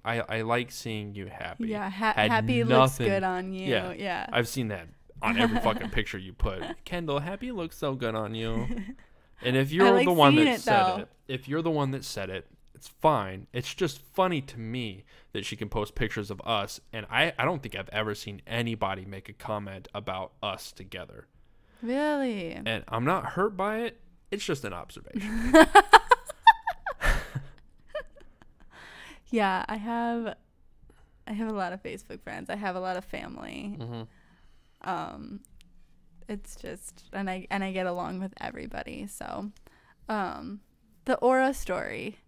I like seeing you happy. Yeah. Happy looks good on you. Yeah. I've seen that on every fucking picture you put. Kendall, happy looks so good on you. And if you're the one that said it, it's fine. It's just funny to me that she can post pictures of us. And I don't think I've ever seen anybody make a comment about us together. Really? And I'm not hurt by it. It's just an observation. Yeah, I have a lot of Facebook friends. I have a lot of family. It's just, and I get along with everybody. So, the Aura story.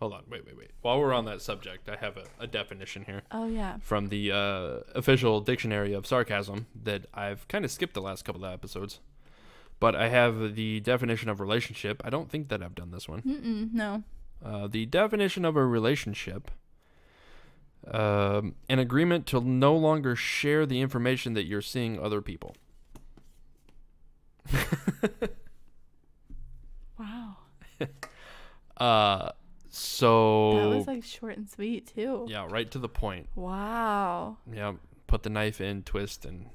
Hold on, wait. While we're on that subject, I have a definition here. Oh yeah. From the official dictionary of sarcasm that I've kind of skipped the last couple of episodes, but I have the definition of relationship. I don't think that I've done this one. No. The definition of a relationship An agreement to no longer share the information that you're seeing other people. Wow. So That was like short and sweet too. yeah, right to the point. Wow. Yeah, put the knife in, twist, and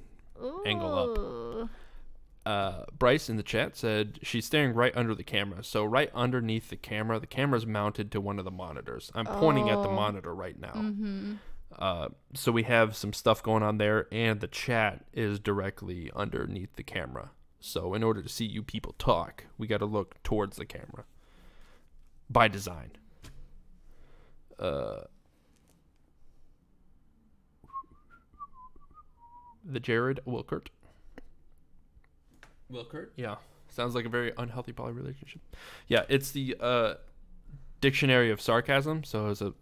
angle up. Bryce in the chat said she's staring right under the camera. So right underneath the camera's mounted to one of the monitors. I'm pointing at the monitor right now. Mm-hmm. So we have some stuff going on there, and the chat is directly underneath the camera. So in order to see you people talk, we got to look towards the camera by design. The Jared Wilkert. Yeah. Sounds like a very unhealthy poly relationship. Yeah, it's the dictionary of sarcasm, so it's a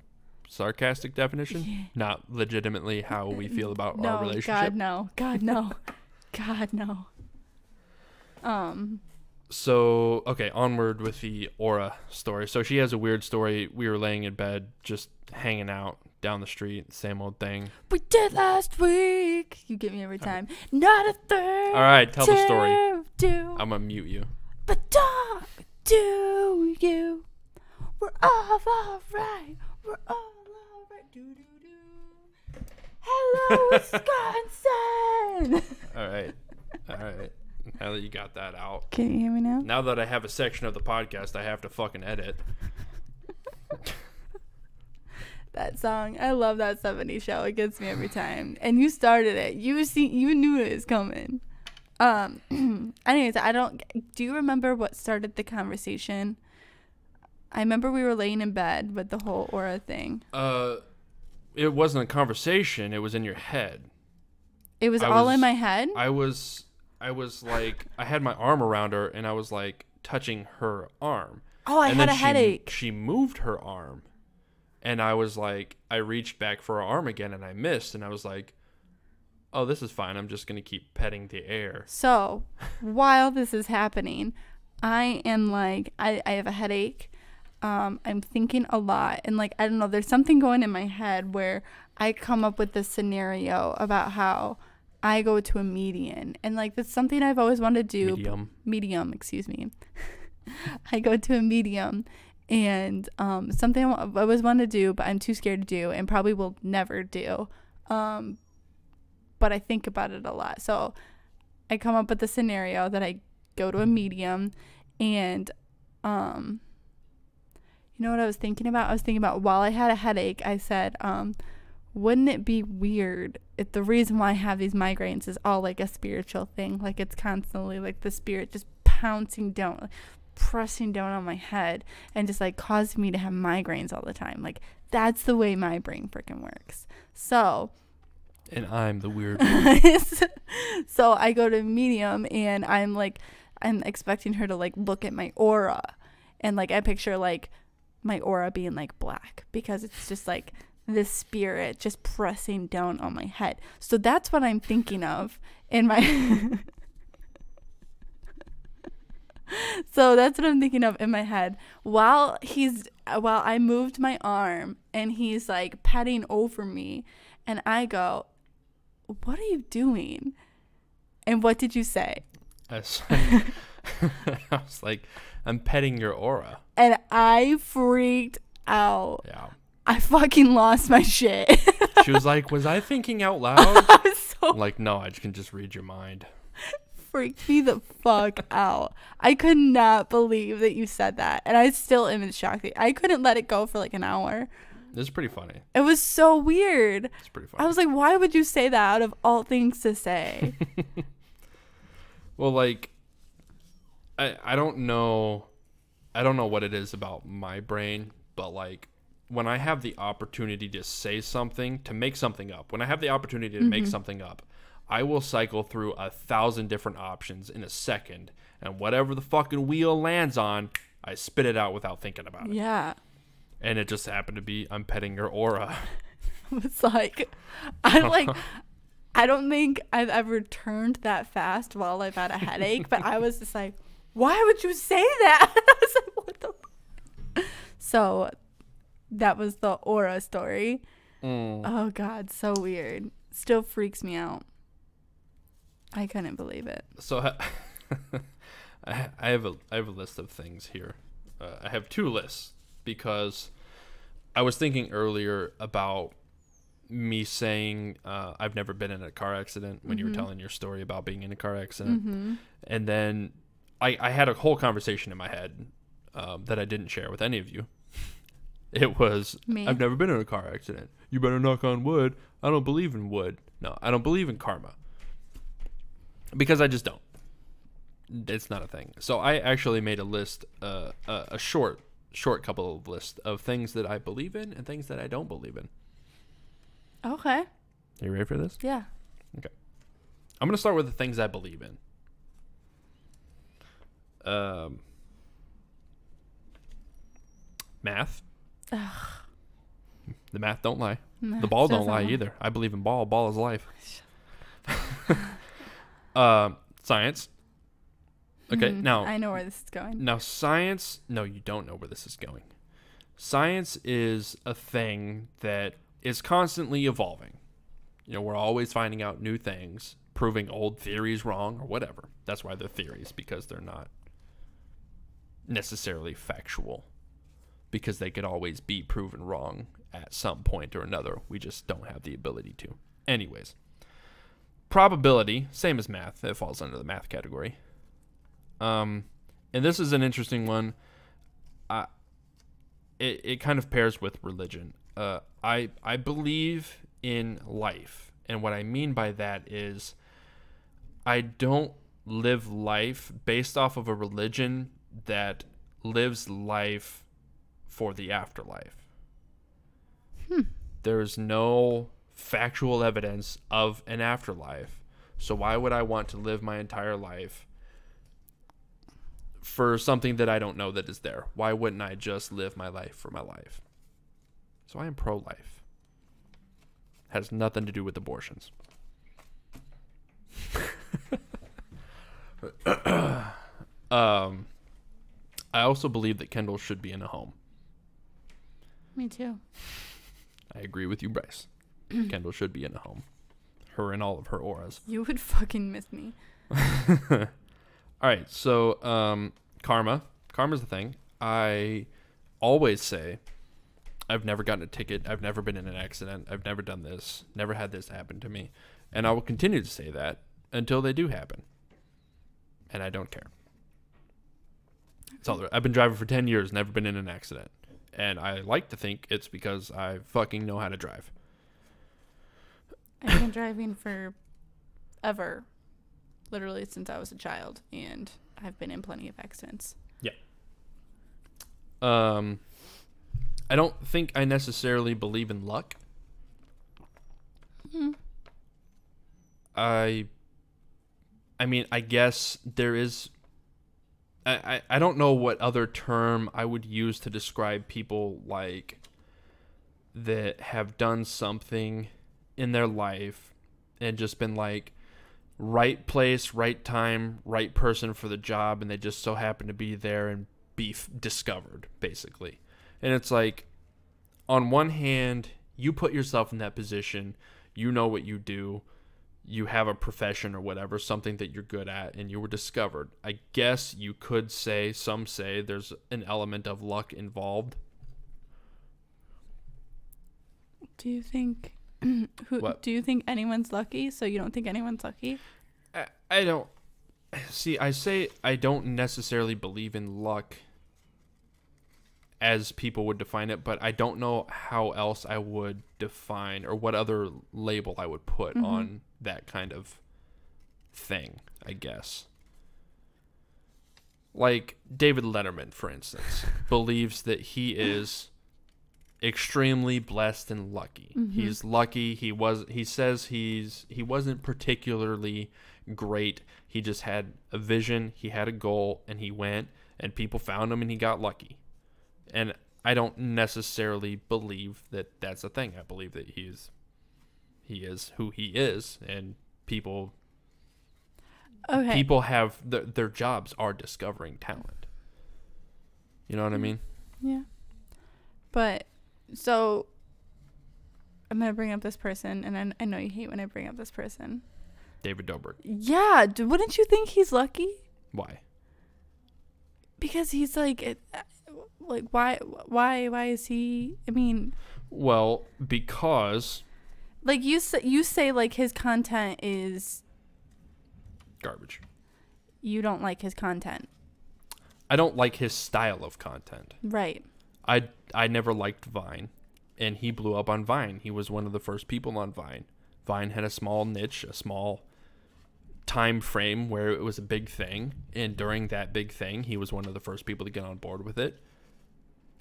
sarcastic definition, not legitimately how we feel about our relationship. God no. God no. God no. So, okay, onward with the Aura story. So she has a weird story. We were laying in bed, just hanging out down the street, same old thing. We did last week. You get me every time. Not a thing. All right, tell the story. Do. I'm gonna mute you. But don't do you? We're all right. We're all right. Do do do. Hello, Wisconsin. All right. Now that you got that out. Can you hear me now? Now that I have a section of the podcast I have to fucking edit. That song, I love that 70s show. It gets me every time. And you started it. You knew it was coming. Anyways, do you remember what started the conversation? I remember we were laying in bed with the whole Aura thing. It wasn't a conversation, it was in your head. It was all in my head? I was like, I had my arm around her and I was like touching her arm. Oh, I had a headache. She moved her arm. And I was like, I reached back for her arm again and I missed. And I was like, oh, this is fine. I'm just going to keep petting the air. So while this is happening, I am like, I have a headache. I'm thinking a lot. And like, I don't know, there's something going in my head where I come up with this scenario about how I go to a medium. And like, that's something I've always wanted to do. Medium, excuse me. I go to a medium. And something I always wanted to do, but I'm too scared to do and probably will never do. But I think about it a lot. So I come up with the scenario that I go to a medium and you know what I was thinking about? I was thinking about while I had a headache, I said, wouldn't it be weird if the reason why I have these migraines is all like a spiritual thing? Like it's constantly like the spirit just pouncing down, pressing down on my head and just like causing me to have migraines all the time. Like that's the way my brain freaking works. So and I'm the weird one. So I go to medium and I'm expecting her to like look at my aura, and like I picture like my aura being like black because it's just like this spirit just pressing down on my head. So that's what I'm thinking of in my So that's what I'm thinking of in my head while I moved my arm and he's like petting over me and I go, what are you doing? And what did you say? I was like, I'm petting your aura. And I freaked out. Yeah. I fucking lost my shit. She was like, was I thinking out loud? I was so I'm like, no, I can just read your mind. Freaked me the fuck out. I could not believe that you said that. And I still am in shock. I couldn't let it go for like an hour. This is pretty funny. It was so weird. It's pretty funny. I was like, why would you say that out of all things to say? Well, like, I don't know what it is about my brain, but like when I have the opportunity to say something, to make something up, when I have the opportunity to make something up, I will cycle through 1,000 different options in a second, and whatever the fucking wheel lands on, I spit it out without thinking about it. Yeah. And it just happened to be, I'm petting your aura. It's like, I don't think I've ever turned that fast while I've had a headache, but I was just like, why would you say that? I was like, what the? So that was the aura story. Oh God, so weird. Still freaks me out. I couldn't believe it. So I have a list of things here. I have two lists because I was thinking earlier about me saying I've never been in a car accident when you were telling your story about being in a car accident, and then I had a whole conversation in my head that I didn't share with any of you. It was, Me? I've never been in a car accident. You better knock on wood. I don't believe in wood. No, I don't believe in karma. Because I just don't. It's not a thing. So I actually made a list, a short couple of lists of things that I believe in and things that I don't believe in. Okay. You ready for this? Yeah. Okay. I'm going to start with the things I believe in. Math. Ugh. The math don't lie. Math The ball don't doesn't lie lie. either. I believe in ball. Ball is life. Science. Okay, now I know where this is going. Now, science, no, you don't know where this is going. Science is a thing that is constantly evolving. You know, we're always finding out new things, proving old theories wrong or whatever. That's why they're theories, because they're not necessarily factual, because they could always be proven wrong at some point or another. We just don't have the ability to. Anyways, probability, same as math. It falls under the math category. And this is an interesting one. It kind of pairs with religion. I believe in life, and what I mean by that is I don't live life based off of a religion that lives life for the afterlife. There's no factual evidence of an afterlife, so why would I want to live my entire life for something that I don't know that is there? Why wouldn't I just live my life for my life? So I am pro-life. Has nothing to do with abortions. I also believe that Kendall should be in a home. Me too. I agree with you, Bryce. Kendall should be in a home. Her and all of her auras. You would fucking miss me. All right, so karma. Karma's the thing. I always say I've never gotten a ticket. I've never been in an accident. I've never done this. Never had this happen to me. And I will continue to say that until they do happen. And I don't care. It's all there. I've been driving for 10 years, never been in an accident. And I like to think it's because I fucking know how to drive. I've been driving for ever. Literally since I was a child. And I've been in plenty of accidents. Yeah. I don't think I necessarily believe in luck. I mean, I guess there is... I don't know what other term I would use to describe people like that have done something in their life and just been like right place, right time, right person for the job, and they just so happen to be there and be discovered, basically. And it's like, on one hand, you put yourself in that position, you know what you do, you have a profession or whatever, something that you're good at, and you were discovered. I guess you could say, some say, there's an element of luck involved. Do you think... Do you think anyone's lucky? So you don't think anyone's lucky? I don't... See, I say I don't necessarily believe in luck as people would define it, but I don't know how else I would define or what other label I would put on that kind of thing, I guess. Like David Letterman, for instance, believes that he is extremely blessed and lucky. He's lucky. He says he wasn't particularly great. He just had a vision, he had a goal, and he went, and people found him, and he got lucky. And I don't necessarily believe that that's a thing. I believe that he is who he is, and people have their jobs are discovering talent. You know what I mean? Yeah. But so I'm gonna bring up this person, and I know you hate when I bring up this person. David Dobrik. Yeah, wouldn't you think he's lucky? Why? Because he's like why is he? I mean, well, because like you say like his content is garbage. You don't like his content. I don't like his style of content. Right. I never liked Vine, and he blew up on Vine. He was one of the first people on Vine. Vine had a small niche, a small time frame where it was a big thing, and during that big thing, he was one of the first people to get on board with it.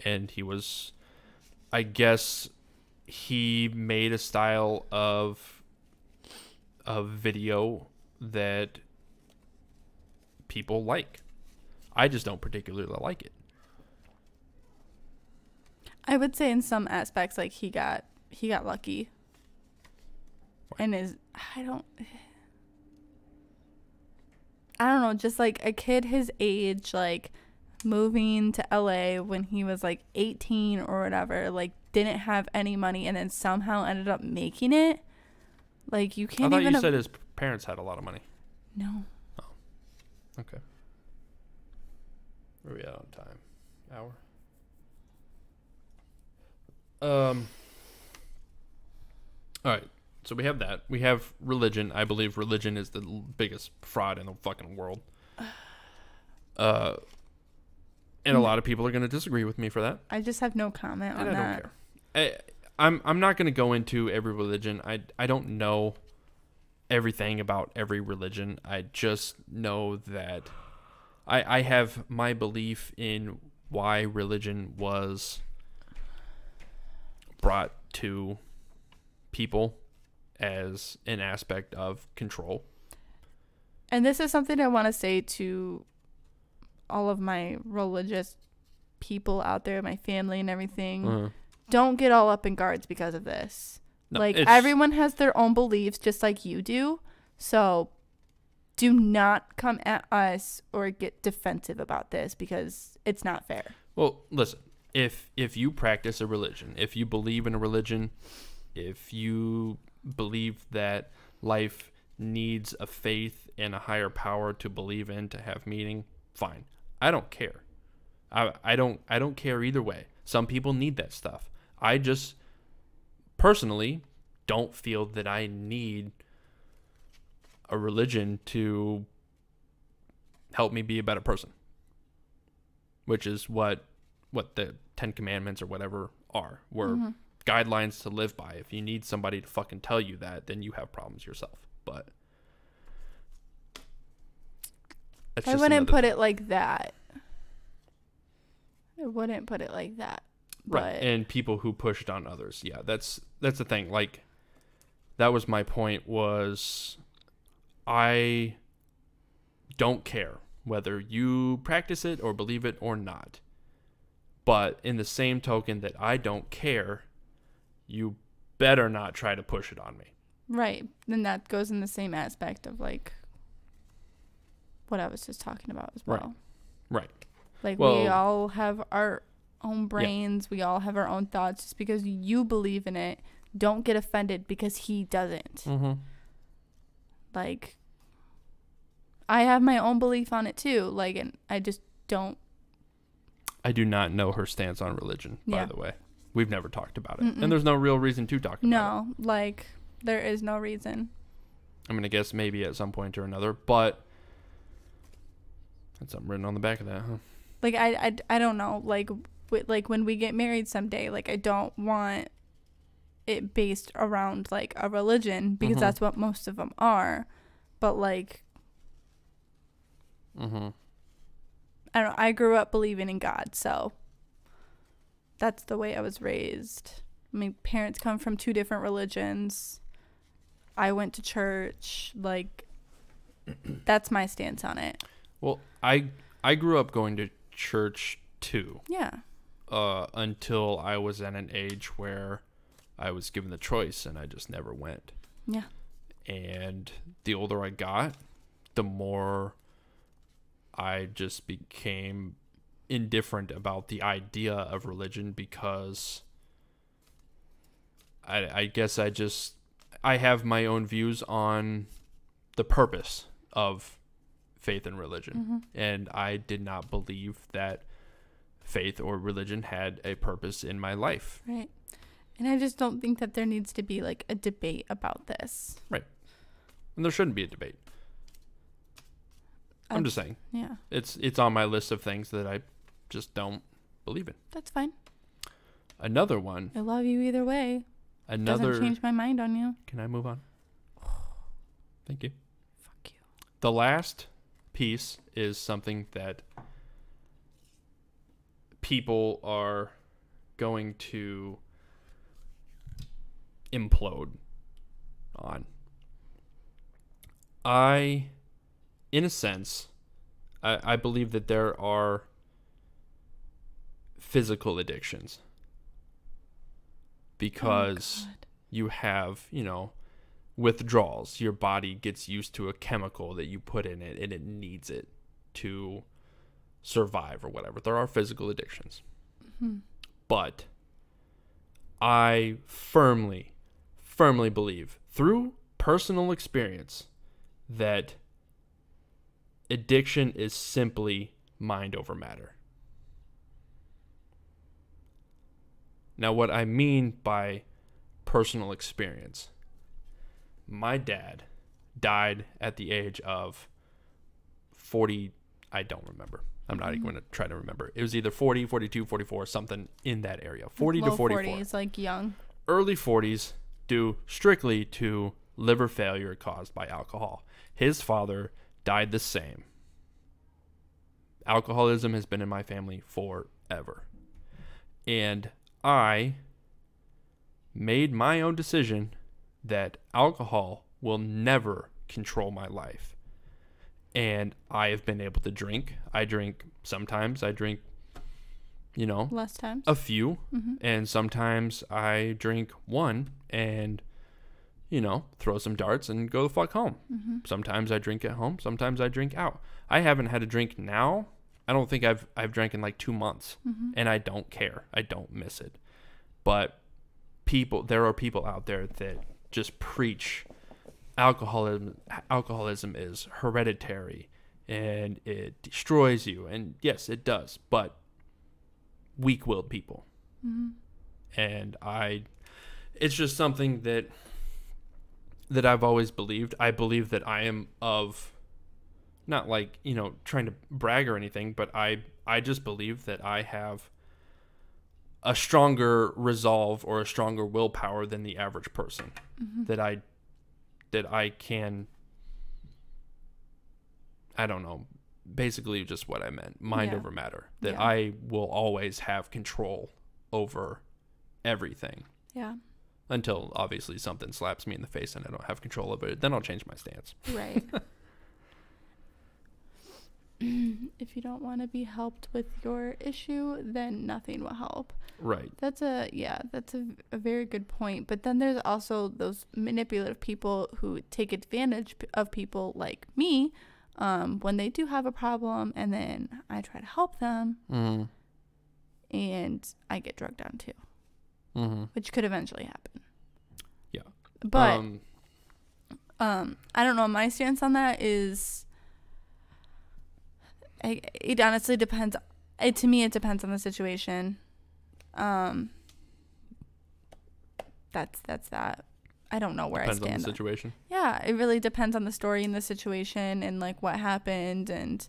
And he was, I guess, he made a style of video that people like. I just don't particularly like it. I would say in some aspects, like he got lucky. And I don't know, just like a kid his age, like moving to LA when he was like 18 or whatever, like didn't have any money and then somehow ended up making it. Like you can't I thought even you said his parents had a lot of money. No. Oh. Okay. Where are we at on time? Hour? All right. So we have that. We have religion. I believe religion is the biggest fraud in the fucking world. And a lot of people are going to disagree with me for that. I just have no comment on that. I don't care. I'm not going to go into every religion. I don't know everything about every religion. I just know that I have my belief in why religion was brought to people as an aspect of control. And this is something I want to say to all of my religious people out there, my family and everything. Uh-huh. Don't get all up in guards because of this. No, like everyone has their own beliefs just like you do. So do not come at us or get defensive about this because it's not fair. Well, listen, if you practice a religion, if you believe in a religion, if you believe that life needs a faith and a higher power to believe in to have meaning, fine. I don't care. I don't care either way. Some people need that stuff. I just personally don't feel that I need a religion to help me be a better person, which is what the 10 Commandments or whatever are. We're guidelines to live by. If you need somebody to fucking tell you that, then you have problems yourself. But I wouldn't put it like that. I wouldn't put it like that. Right. And people who pushed on others. Yeah, that's the thing. Like, that was my point, was I don't care whether you practice it or believe it or not. But in the same token that I don't care, you better not try to push it on me. Right. Then that goes in the same aspect of like what I was just talking about as well. Right. Like, we all have our own brains. Yeah. We all have our own thoughts. Just because you believe in it, don't get offended because he doesn't. Mm-hmm. Like, I have my own belief on it too. Like, and I just don't. I do not know her stance on religion, by the way. We've never talked about it. Mm-mm. And there's no real reason to talk about it. No, like, there is no reason. I'm going to guess maybe at some point or another, but that's something written on the back of that, huh? Like, I don't know. Like when we get married someday, like, I don't want it based around, like, a religion because that's what most of them are. But, like, I don't know. I grew up believing in God, so that's the way I was raised. I mean, parents come from 2 different religions. I went to church. Like, that's my stance on it. Well, I grew up going to church too. Yeah. Until I was at an age where I was given the choice and I just never went. Yeah. And the older I got, the more I just became indifferent about the idea of religion because I guess I have my own views on the purpose of faith and religion. And I did not believe that faith or religion had a purpose in my life. Right. And I just don't think that there needs to be like a debate about this. Right. And there shouldn't be a debate. I'm just saying. Yeah. It's on my list of things that I just don't believe in. That's fine. Another one. I love you either way. Doesn't change my mind on you. Can I move on? Thank you. Fuck you. The last piece is something that people are going to implode on. In a sense, I believe that there are physical addictions because you have, withdrawals. Your body gets used to a chemical that you put in it and it needs it to survive or whatever. There are physical addictions. But I firmly believe through personal experience that addiction is simply mind over matter. Now, what I mean by personal experience, my dad died at the age of 40. I don't remember. I'm not even going to try to remember. It was either 40, 42, 44, something in that area. 40 to 44. 40s, like young. Early 40s, due strictly to liver failure caused by alcohol. His father died the same. Alcoholism has been in my family forever. And I made my own decision that alcohol will never control my life. And I have been able to drink. I drink sometimes. I drink, less times. A few. And sometimes I drink one and, throw some darts and go the fuck home. Sometimes I drink at home. Sometimes I drink out. I haven't had a drink now. I don't think I've drank in like 2 months. And I don't care. I don't miss it. But there are people out there that just preach alcoholism is hereditary and it destroys you. And yes, it does. But weak-willed people. And it's just something that I've always believed. I believe that I am of, not like, trying to brag or anything, but I just believe that I have a stronger resolve or a stronger willpower than the average person. That I can, I don't know, basically just what I meant, mind over matter. That I will always have control over everything. Yeah. Until obviously something slaps me in the face and I don't have control over it. Then I'll change my stance. Right. If you don't want to be helped with your issue, then nothing will help. Right. That's a very good point. But then there's also those manipulative people who take advantage of people like me when they do have a problem, and then I try to help them, and I get drugged down too, which could eventually happen. Yeah. But I don't know. My stance on that is, it honestly depends. To me, it depends on the situation. That's that. I don't know where depends I stand. On the situation. Yeah, it really depends on the story and the situation and like what happened and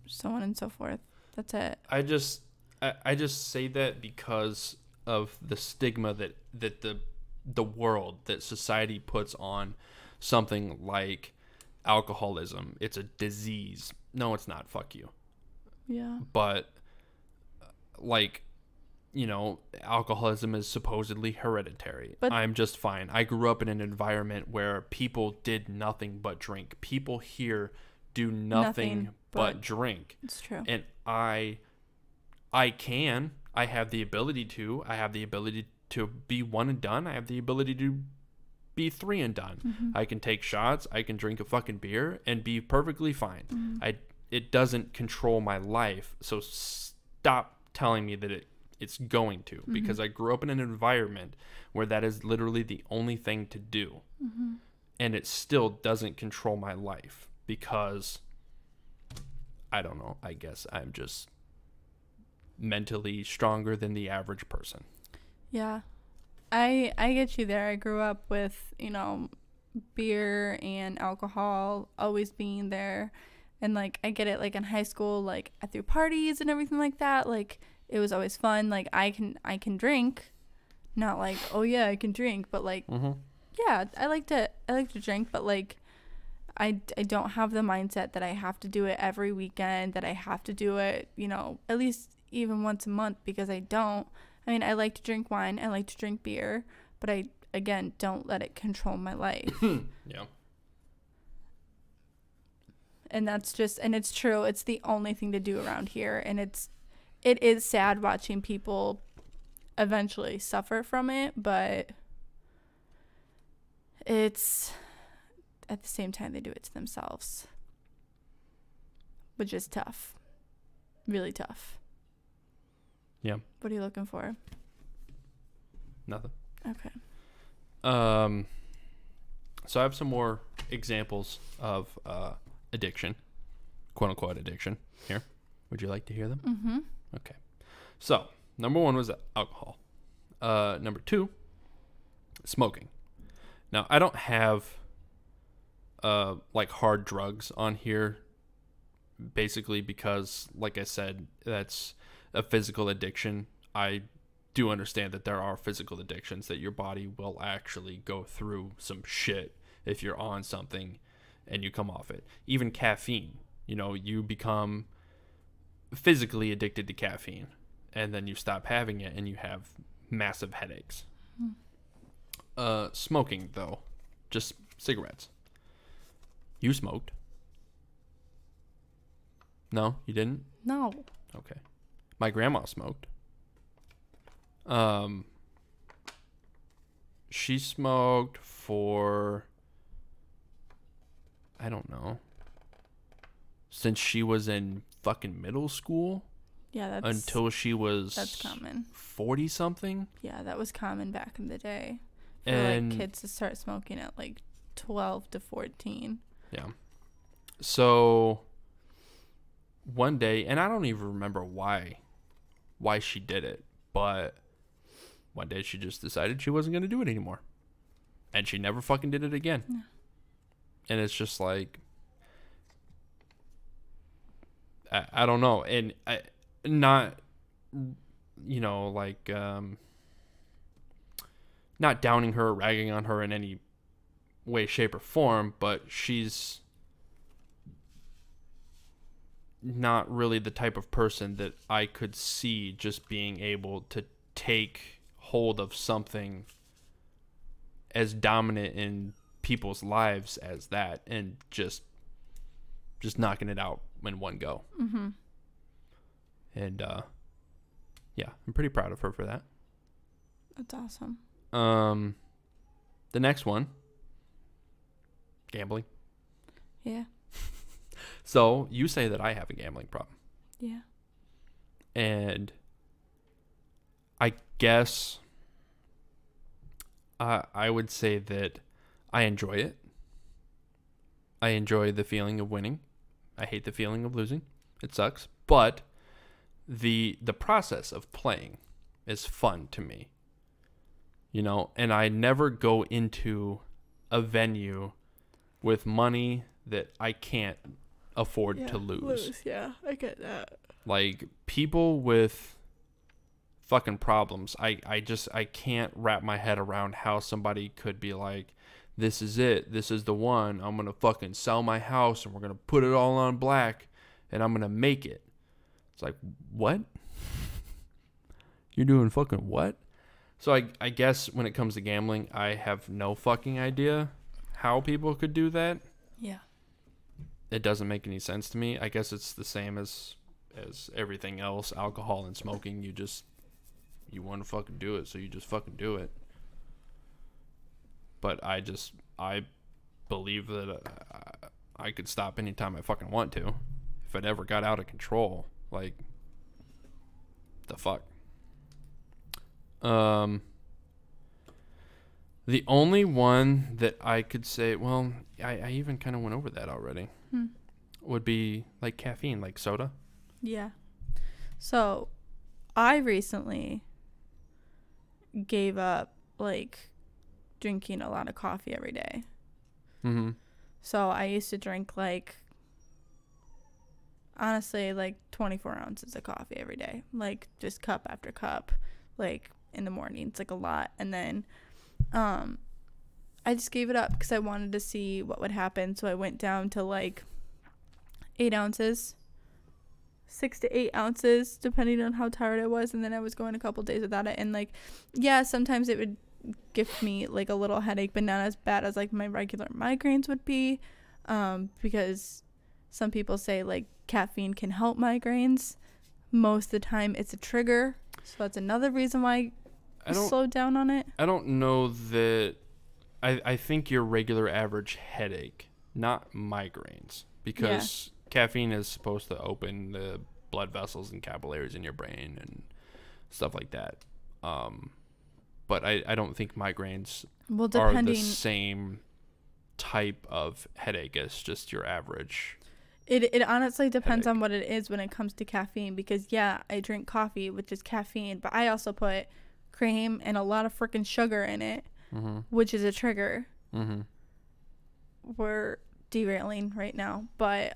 so on and so forth. That's it. I just say that because of the stigma that the world, that society puts on something like alcoholism. It's a disease. No, it's not. Fuck you. Yeah. But alcoholism is supposedly hereditary. But I'm just fine. I grew up in an environment where people did nothing but drink. People here do nothing but drink. It's true. And I have the ability to. I have the ability to be one and done. I have the ability to be 3 and done. I can take shots. I can drink a fucking beer and be perfectly fine. It doesn't control my life. So stop telling me that it's going to, because I grew up in an environment where that is literally the only thing to do. And it still doesn't control my life because, I don't know, I guess I'm just mentally stronger than the average person. Yeah. I get you there. I grew up with, beer and alcohol always being there. And, like, I get it, like, in high school, like, I threw parties and everything like that. Like, it was always fun. Like, I can drink. Not like, oh, yeah, I can drink. But, like, yeah, I like to drink. But, like, I don't have the mindset that I have to do it every weekend, that I have to do it, at least even once a month, because I don't. I mean, I like to drink wine. I like to drink beer. But I, again, don't let it control my life. Yeah. And that's just, and it's true. It's the only thing to do around here. And it is sad watching people eventually suffer from it, but it's, at the same time, they do it to themselves, which is tough. Really tough. Yeah. What are you looking for? Nothing. Okay. So I have some more examples of addiction, quote unquote addiction here. Would you like to hear them? Mm-hmm. Okay. So number 1 was alcohol. Number 2, smoking. Now I don't have like hard drugs on here, basically because, like I said, that's a physical addiction. I do understand that there are physical addictions that your body will actually go through some shit if you're on something and you come off it. Even caffeine, you become physically addicted to caffeine and then you stop having it and you have massive headaches. Smoking, though, just cigarettes. You smoked? No, you didn't? No. Okay. My grandma smoked. She smoked for, I don't know, since she was in fucking middle school. Yeah, until she was, that's common. 40 something. Yeah, that was common back in the day. For And like kids to start smoking at like 12 to 14. Yeah. So one day, and I don't even remember why she did it, but one day she just decided she wasn't going to do it anymore. And she never fucking did it again. Yeah. And it's just like, I don't know. And not, like, not downing her or ragging on her in any way, shape, or form, but she's not really the type of person that I could see just being able to take hold of something as dominant in people's lives as that and just knocking it out in one go. Mm-hmm. And yeah, I'm pretty proud of her for that. That's awesome. The next one, gambling. Yeah. So you say that I have a gambling problem. Yeah. And I guess I would say that I enjoy it. I enjoy the feeling of winning. I hate the feeling of losing. It sucks. But the process of playing is fun to me. And I never go into a venue with money that I can't afford to lose. Yeah, I get that. Like, people with fucking problems, I can't wrap my head around how somebody could be like, this is it, this is the one, I'm gonna fucking sell my house and we're gonna put it all on black and I'm gonna make it. It's like, what? You're doing fucking what? So I guess when it comes to gambling, I have no fucking idea how people could do that. Yeah. It doesn't make any sense to me. I guess it's the same as everything else, alcohol and smoking. You want to fucking do it, so you just fucking do it. But I believe that I could stop anytime I fucking want to. If it ever got out of control, like, the fuck. The only one that I could say, well, I even kind of went over that already, would be like caffeine, like soda. Yeah. So I recently gave up like drinking a lot of coffee every day. Mm-hmm. So I used to drink like, honestly, like 24 ounces of coffee every day, like just cup after cup, like in the morning. It's like a lot. And then I just gave it up because I wanted to see what would happen. So I went down to like 8 ounces, 6 to 8 ounces, depending on how tired I was. And then I was going a couple days without it. And like, yeah, sometimes it would give me like a little headache, but not as bad as like my regular migraines would be, because some people say like caffeine can help migraines. Most of the time it's a trigger, so that's another reason why I slowed down on it. I don't know that. I think your regular average headache, not migraines, because caffeine is supposed to open the blood vessels and capillaries in your brain and stuff like that. But I don't think migraines are the same type of headache as just your average. It honestly depends on what it is when it comes to caffeine, because I drink coffee, which is caffeine, but I also put cream and a lot of freaking sugar in it, which is a trigger. We're derailing right now, but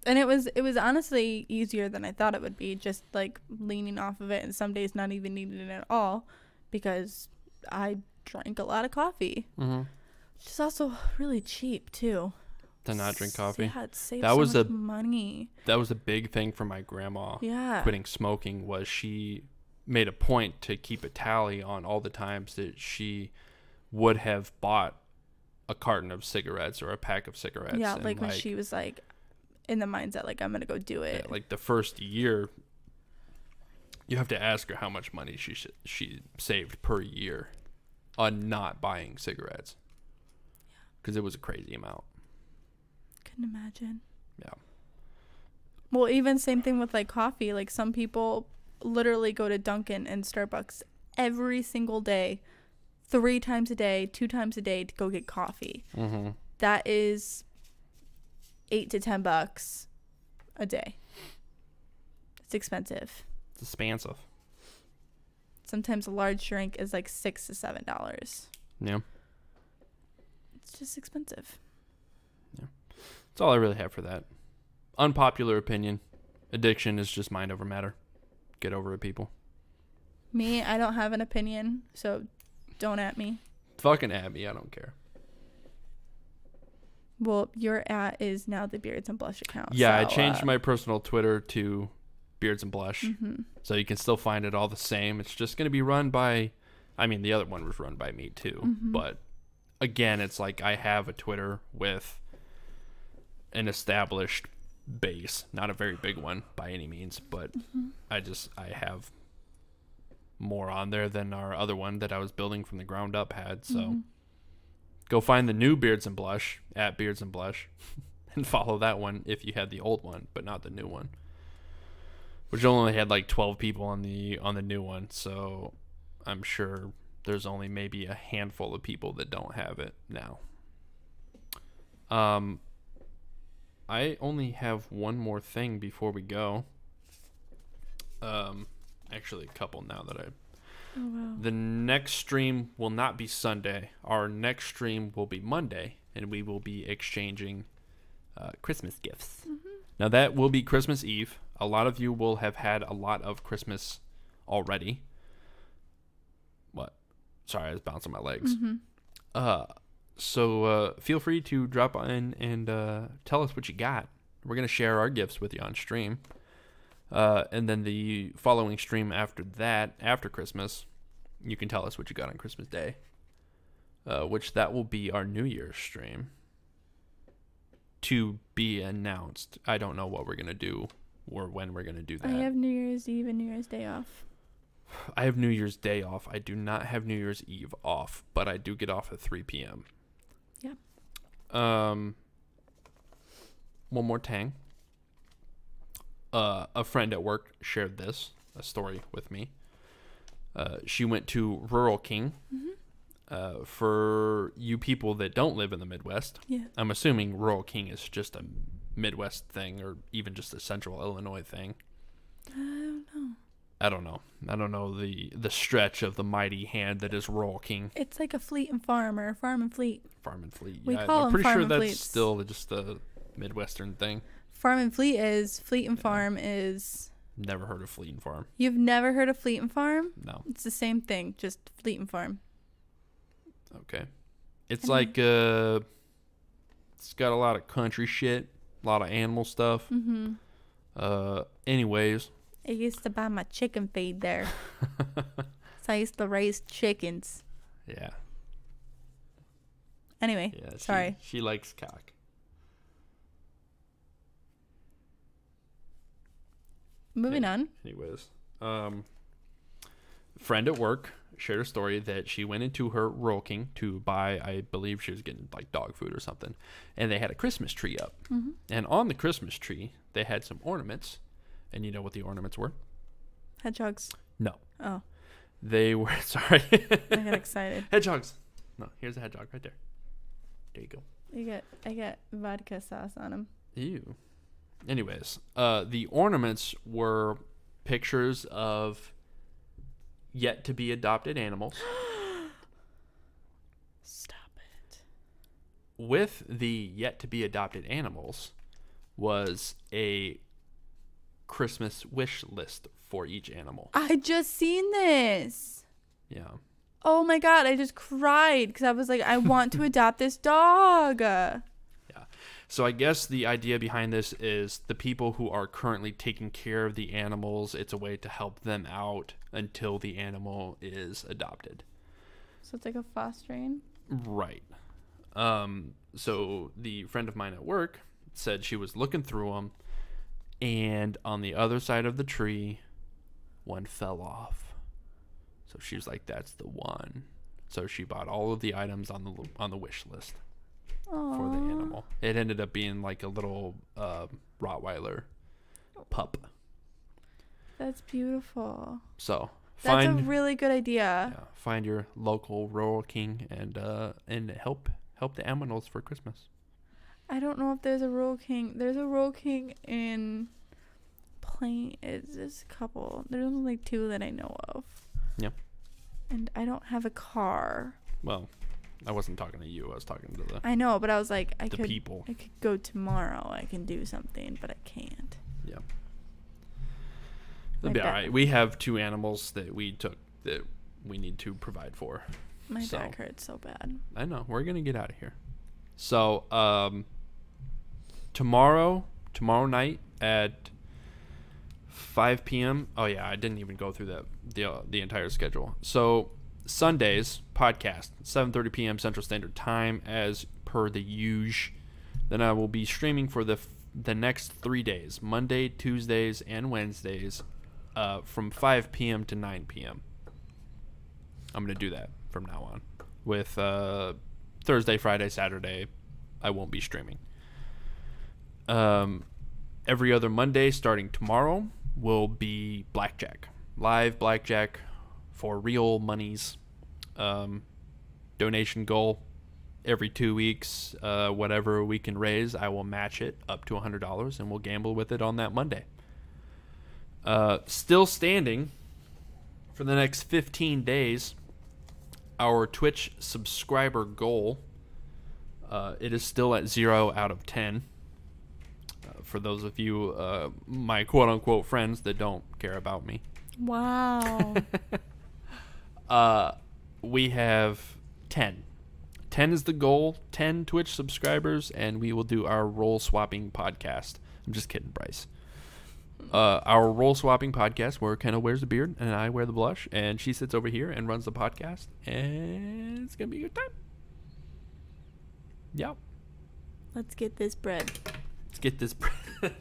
and it was honestly easier than I thought it would be, just like leaning off of it, and some days not even needing it at all because I drank a lot of coffee, which is also really cheap too. To not drink coffee. Yeah, it saves so much money. That was a big thing for my grandma. Yeah. Quitting smoking was she made a point to keep a tally on all the times that she would have bought a carton of cigarettes or a pack of cigarettes. Yeah, like when she was like in the mindset like I'm gonna go do it. Yeah, like the first year, you have to ask her how much money she saved per year on not buying cigarettes, because it was a crazy amount. Couldn't imagine. Yeah. Well, even same thing with like coffee. Like some people literally go to Dunkin' and Starbucks every single day, 3 times a day, 2 times a day to go get coffee. That is $8 to $10 a day. It's expensive. It's expensive. Sometimes a large drink is like $6 to $7. Yeah. It's just expensive. Yeah. That's all I really have for that. Unpopular opinion. Addiction is just mind over matter. Get over it, people. Me, I don't have an opinion, so don't at me. Fucking at me. I don't care. Well, your at is now the Beards and Blush account. Yeah, so, I changed my personal Twitter to Beards and Blush. So you can still find it all the same. It's just going to be run by, I mean, the other one was run by me too. But again, it's like I have a Twitter with an established base, not a very big one by any means, but I have more on there than our other one that I was building from the ground up had. So go find the new Beards and Blush at Beards and Blush and follow that one if you had the old one but not the new one, which only had like 12 people on the new one. So I'm sure there's only maybe a handful of people that don't have it now. I only have one more thing before we go. Actually, a couple now that the next stream will not be Sunday. Our next stream will be Monday, and we will be exchanging Christmas gifts. Now, that will be Christmas Eve. A lot of you will have had a lot of Christmas already. What? Sorry, I was bouncing my legs. So feel free to drop in and tell us what you got. We're going to share our gifts with you on stream. And then the following stream after that, after Christmas, you can tell us what you got on Christmas Day, which that will be our New Year's stream to be announced. I don't know what we're going to do or when we're going to do that. I have New Year's Eve and New Year's Day off. I have New Year's Day off. I do not have New Year's Eve off, but I do get off at 3 p.m. Yeah. One more tang. A friend at work shared a story with me. She went to Rural King. For you people that don't live in the Midwest, I'm assuming Rural King is just a Midwest thing or even just a Central Illinois thing. I don't know. I don't know the stretch of the mighty hand that is Rural King. It's like a Fleet and Farm or Farm and Fleet. Farm and Fleet. We Yeah, call I'm them pretty Farm sure and that's Fleets. still just a Midwestern thing. Farm and Fleet is. Fleet and Farm is. Never heard of Fleet and Farm. You've never heard of Fleet and Farm? No. It's the same thing, just Fleet and Farm. Okay. It's like it's got a lot of country shit, a lot of animal stuff. Anyways, I used to buy my chicken feed there. So I used to raise chickens. Yeah. Anyway, Yeah, sorry. She likes cock. Moving on. Anyways, friend at work shared a story that she went into her Rural King to buy, I believe she was getting like dog food or something, and they had a Christmas tree up. And on the Christmas tree, they had some ornaments, and you know what the ornaments were? Hedgehogs. No. Oh, They were, sorry. I got excited. Hedgehogs. No, here's a hedgehog right there. There you go. I got vodka sauce on them. Ew. Anyways, the ornaments were pictures of yet to be adopted animals. Stop it. With the yet to be adopted animals was a Christmas wish list for each animal. I just seen this. Yeah. Oh my God, I just cried because I was like, I want to adopt this dog. Yeah. So I guess the idea behind this is the people who are currently taking care of the animals, it's a way to help them out until the animal is adopted. So it's like a fostering? Right. So the friend of mine at work said she was looking through them, and on the other side of the tree, one fell off. So she was like, "That's the one." So she bought all of the items on the wish list for the animal. It ended up being like a little Rottweiler pup. That's beautiful. So That's a really good idea. yeah, find your local Rural King and help the animals for Christmas. I don't know if there's a Rural King. There's a Rural King in Plain. It's just a couple. There's only like 2 that I know of. Yep. And I don't have a car. Well, I wasn't talking to you. I was talking to I know, but I was like, the people. I could go tomorrow. I can do something, but I can't. Yeah. It'll My be back- all right. We have 2 animals that we took that we need to provide for. My So- back hurts so bad. I know. We're going to get out of here. So, tomorrow night at 5 p.m. Oh, yeah. I didn't even go through the entire schedule. So, Sundays, podcast, 7:30 p.m. Central Standard Time, as per the usual. Then I will be streaming for the next 3 days, Monday, Tuesdays, and Wednesdays, from 5 p.m. to 9 p.m. I'm going to do that from now on. With Thursday, Friday, Saturday, I won't be streaming. Every other Monday, starting tomorrow, will be Blackjack. Live Blackjack for real monies. Donation goal every 2 weeks. Whatever we can raise, I will match it up to $100, and we'll gamble with it on that Monday. Still standing for the next 15 days, our Twitch subscriber goal. It is still at 0 out of 10. For those of you, my quote-unquote friends that don't care about me. Wow. We have 10. 10 is the goal, 10 Twitch subscribers, and we will do our role swapping podcast. I'm just kidding, Bryce. Our role swapping podcast where Kenna wears the beard and I wear the blush, and she sits over here and runs the podcast, and it's going to be a good time. Yep. Let's get this bread. Let's get this.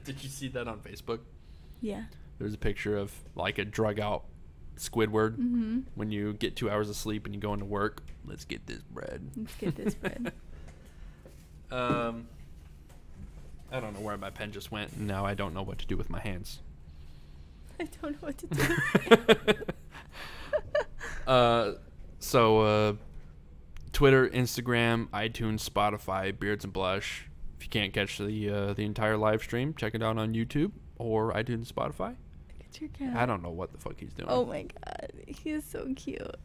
Did you see that on Facebook? Yeah. There's a picture of like a drug out Squidward. Mm-hmm. When you get 2 hours of sleep and you go into work, let's get this bread. Let's get this bread. I don't know where my pen just went, and now I don't know what to do with my hands. I don't know what to do. So Twitter, Instagram, iTunes, Spotify, Beards and Blush. If you can't catch the entire live stream, check it out on YouTube or iTunes, Spotify. Get your cat. I don't know what the fuck he's doing. Oh my god, he is so cute.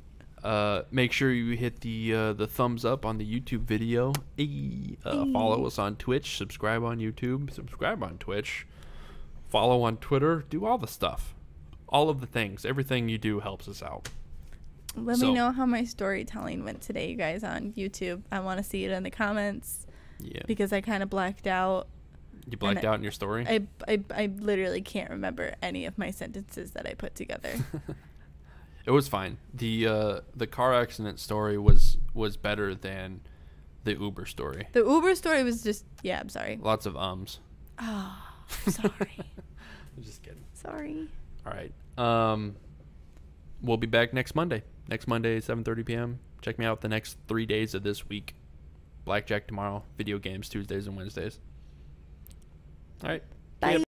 Make sure you hit the thumbs up on the YouTube video. Follow us on Twitch. Subscribe on YouTube. Subscribe on Twitch. Follow on Twitter. Do all the stuff. All of the things. Everything you do helps us out. Let me know how my storytelling went today, you guys, on YouTube. I want to see it in the comments. Yeah. Because I kind of blacked out. You blacked out in your story? I literally can't remember any of my sentences that I put together. It was fine. The car accident story was better than the Uber story. The Uber story was just, yeah, I'm sorry. Lots of ums. Oh, sorry. I'm just kidding. Sorry. All right. We'll be back next Monday. Next Monday, 7:30 p.m. Check me out the next 3 days of this week. Blackjack tomorrow. Video games Tuesdays and Wednesdays. All right. Bye.